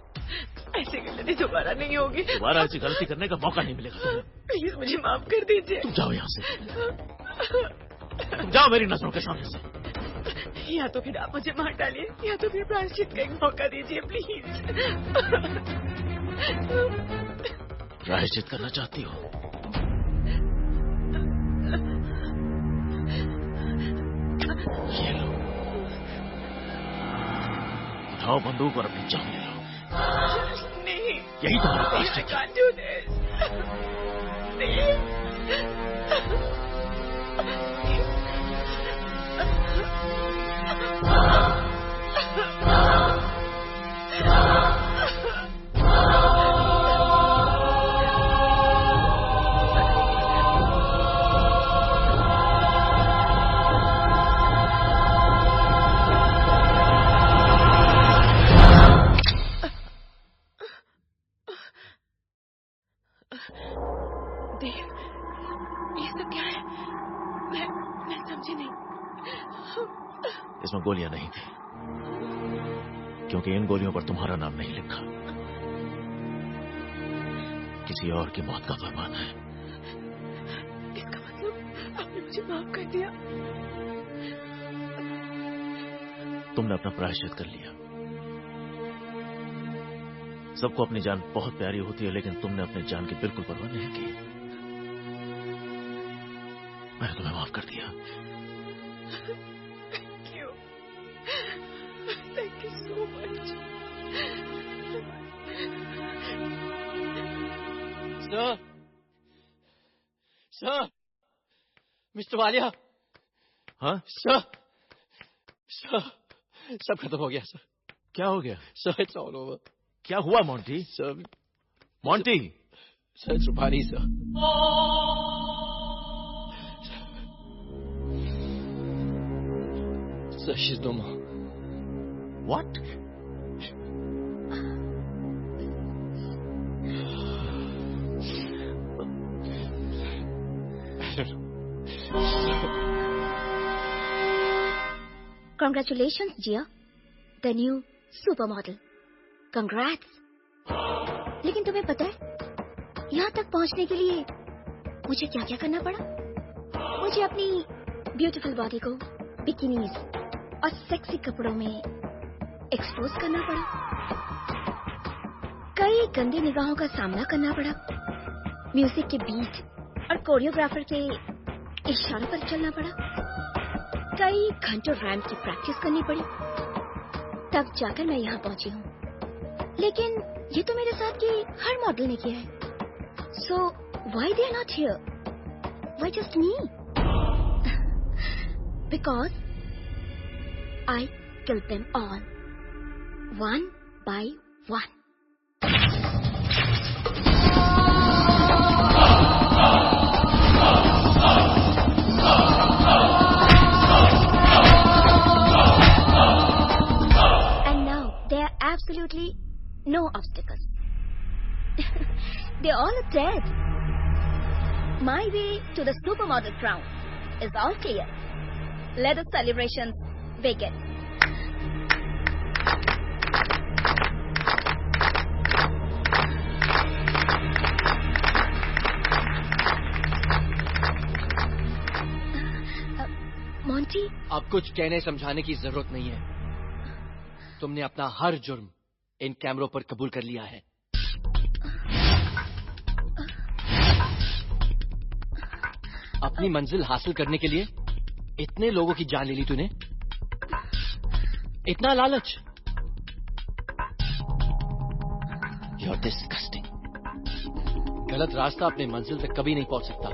Speaker 20: ऐसी गलती दोबारा नहीं होगी।
Speaker 11: दोबारा ऐसी गलती करने का मौका नहीं मिलेगा तुम्हें।
Speaker 20: प्लीज मुझे माफ कर दीजिए।
Speaker 11: तुम जाओ यहाँ से, तुम जाओ मेरी नजरों के सामने से।
Speaker 20: या तो फिर आप मुझे मार डालिए, या तो फिर प्रायश्चित का एक मौका दीजिए प्लीज।
Speaker 11: प्रायश्चित करना चाहती हो? ये लो, उठाओ बंदूक और अपनी जान ले लो।
Speaker 20: नहीं,
Speaker 11: यही तुम्हारा प्रायश्चित है।
Speaker 20: देव, ये सब क्या है? मैं समझी नहीं।
Speaker 11: इसमें गोलियां नहीं थी, क्योंकि इन गोलियों पर तुम्हारा नाम नहीं लिखा। किसी और की मौत का फरमान है।
Speaker 20: इसका मतलब आपने मुझे माफ कर दिया?
Speaker 11: तुमने अपना प्रायश्चित कर लिया। सबको अपनी जान बहुत प्यारी होती है, लेकिन तुमने अपनी जान की बिल्कुल परवाह नहीं की। मैंने तुम्हें माफ कर दिया।
Speaker 20: Thank you so much.
Speaker 3: Sir, Mr. Walia.
Speaker 11: हाँ?
Speaker 3: Sir, सब खत्म हो गया सर।
Speaker 11: क्या हो गया?
Speaker 3: Sir, it's all over.
Speaker 11: क्या हुआ Monty?
Speaker 3: Sir,
Speaker 11: Monty?
Speaker 3: Sir, it's Rupali, sir. Sir, she's no more.
Speaker 11: What?
Speaker 19: Congratulations, Jia, the new supermodel. Congrats. लेकिन तुम्हें पता है, यहाँ तक पहुँचने के लिए मुझे क्या क्या करना पड़ा? मुझे अपनी ब्यूटीफुल बॉडी को बिकिनीज और सेक्सी कपड़ों में एक्सपोज करना पड़ा। कई गंदी निगाहों का सामना करना पड़ा। म्यूजिक के बीट और कोरियोग्राफर के इशारों पर चलना पड़ा। कई घंटों रैम्प की प्रैक्टिस करनी पड़ी। तब जाकर मैं यहाँ पहुंची हूँ। लेकिन ये तो मेरे साथ की हर मॉडल ने किया है। So why they are not here? Why just me? Because I killed them all, one by one. And now there are absolutely no obstacles. They all are dead. My way to the supermodel crown is all clear. Let the celebrations begin. Monty?
Speaker 3: अब कुछ कहने समझाने की जरूरत नहीं है। तुमने अपना हर जुर्म इन कैमरों पर कबूल कर लिया है। अपनी मंजिल हासिल करने के लिए इतने लोगों की जान ले ली तूने। इतना लालच। You're disgusting. गलत रास्ता अपने मंजिल तक कभी नहीं पहुंच सकता,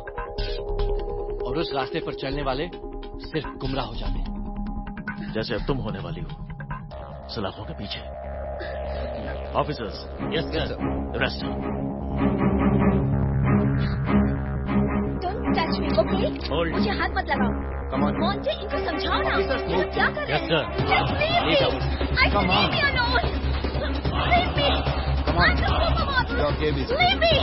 Speaker 3: और उस रास्ते पर चलने वाले सिर्फ गुमराह हो जाते हैं।
Speaker 11: जैसे अब तुम होने वाली हो, सलाखों के पीछे। Officers,
Speaker 3: yes sir,
Speaker 11: rest.
Speaker 19: Touch me, okay? मुझे हाथ मत लगाओ।
Speaker 11: Come on.
Speaker 19: Monty, इनको समझाओ ना। ये क्या कर रहे हैं?
Speaker 11: Yes, sir.
Speaker 19: Just leave me. I
Speaker 11: Come on.
Speaker 19: leave me alone. Leave me.
Speaker 15: Come on.
Speaker 19: I'm the supermodel.
Speaker 15: Your game is
Speaker 19: Leave me.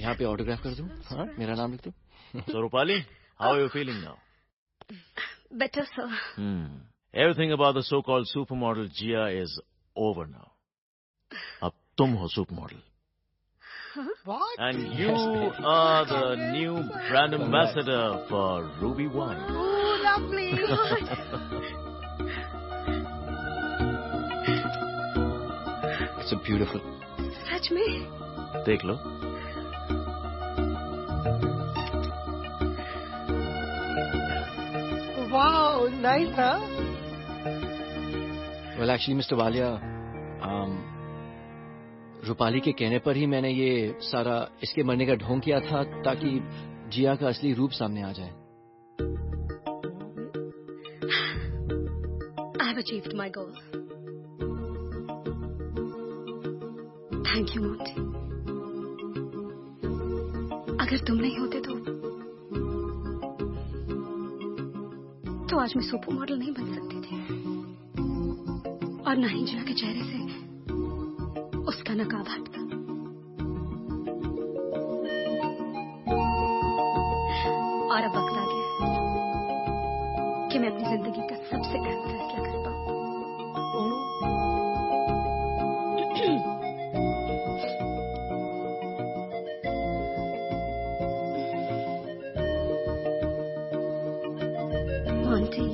Speaker 3: यहाँ पे ऑटोग्राफ कर दूं? हाँ, मेरा नाम लिख दो।
Speaker 11: So Rupali, how are you feeling now?
Speaker 19: Better, sir.
Speaker 11: Everything about the so-called supermodel Jia is over now. अब तुम हो supermodel.
Speaker 8: What?
Speaker 11: And you are the new brand ambassador for Ruby Wine.
Speaker 8: Oh, lovely.
Speaker 3: It's a beautiful.
Speaker 19: सच में?
Speaker 11: देख लो.
Speaker 8: Wow, nice, huh?
Speaker 3: Well, actually, Mr. Walia, Rupali के कहने पर ही मैंने ये सारा इसके मरने का ढोंग किया था ताकि जिया का असली रूप सामने आ जाए.
Speaker 19: I have achieved my goal. Thank you, Monty. अगर तुम नहीं होते तो आज मैं सुपर मॉडल नहीं बन सकती थी और ना ही जिया के चेहरे से उसका नकाब हटता. और अब वक्त आ गया कि मैं अपनी जिंदगी का सबसे अहम फैसला करता हूँ. Monty.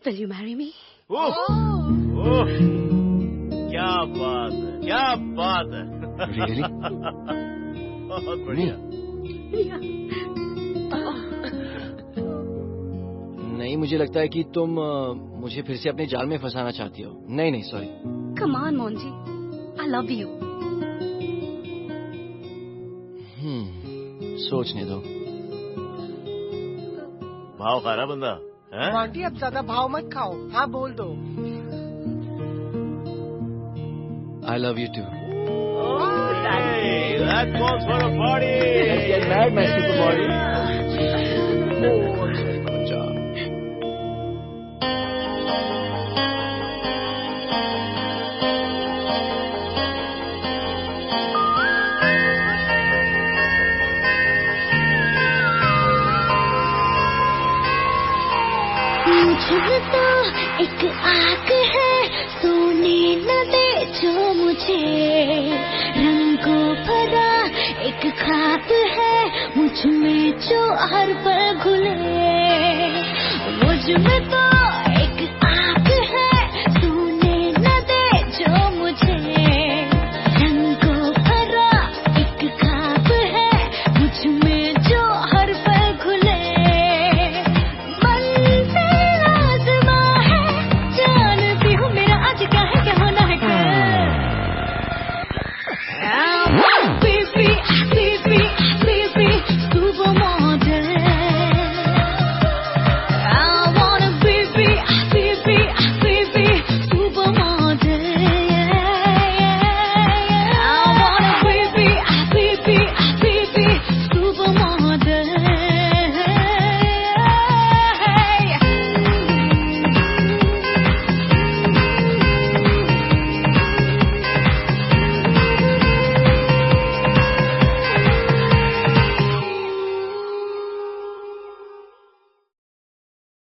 Speaker 19: Will you marry me?
Speaker 11: Oh, क्या बात है, क्या बात है.
Speaker 3: Really?
Speaker 11: बहुत बढ़िया.
Speaker 3: नहीं, मुझे लगता है कि तुम मुझे फिर से अपने जाल में फंसाना चाहती हो. नहीं, sorry.
Speaker 19: Come on, Monty. I love you.
Speaker 3: सोचने दो.
Speaker 11: भाव खा रहा बंदा.
Speaker 8: आंटी अब ज्यादा भाव मत खाओ. हाँ, बोल दो.
Speaker 3: I love you too.
Speaker 11: Hey, that calls for a party.
Speaker 3: Let's get married, my super body. Oh, good job.
Speaker 19: मुझे तो एक आग है, सोने न दे जो मुझे. रंगों भरा एक ख्वाब है मुझ में जो हर पल घुले. मुझ में तो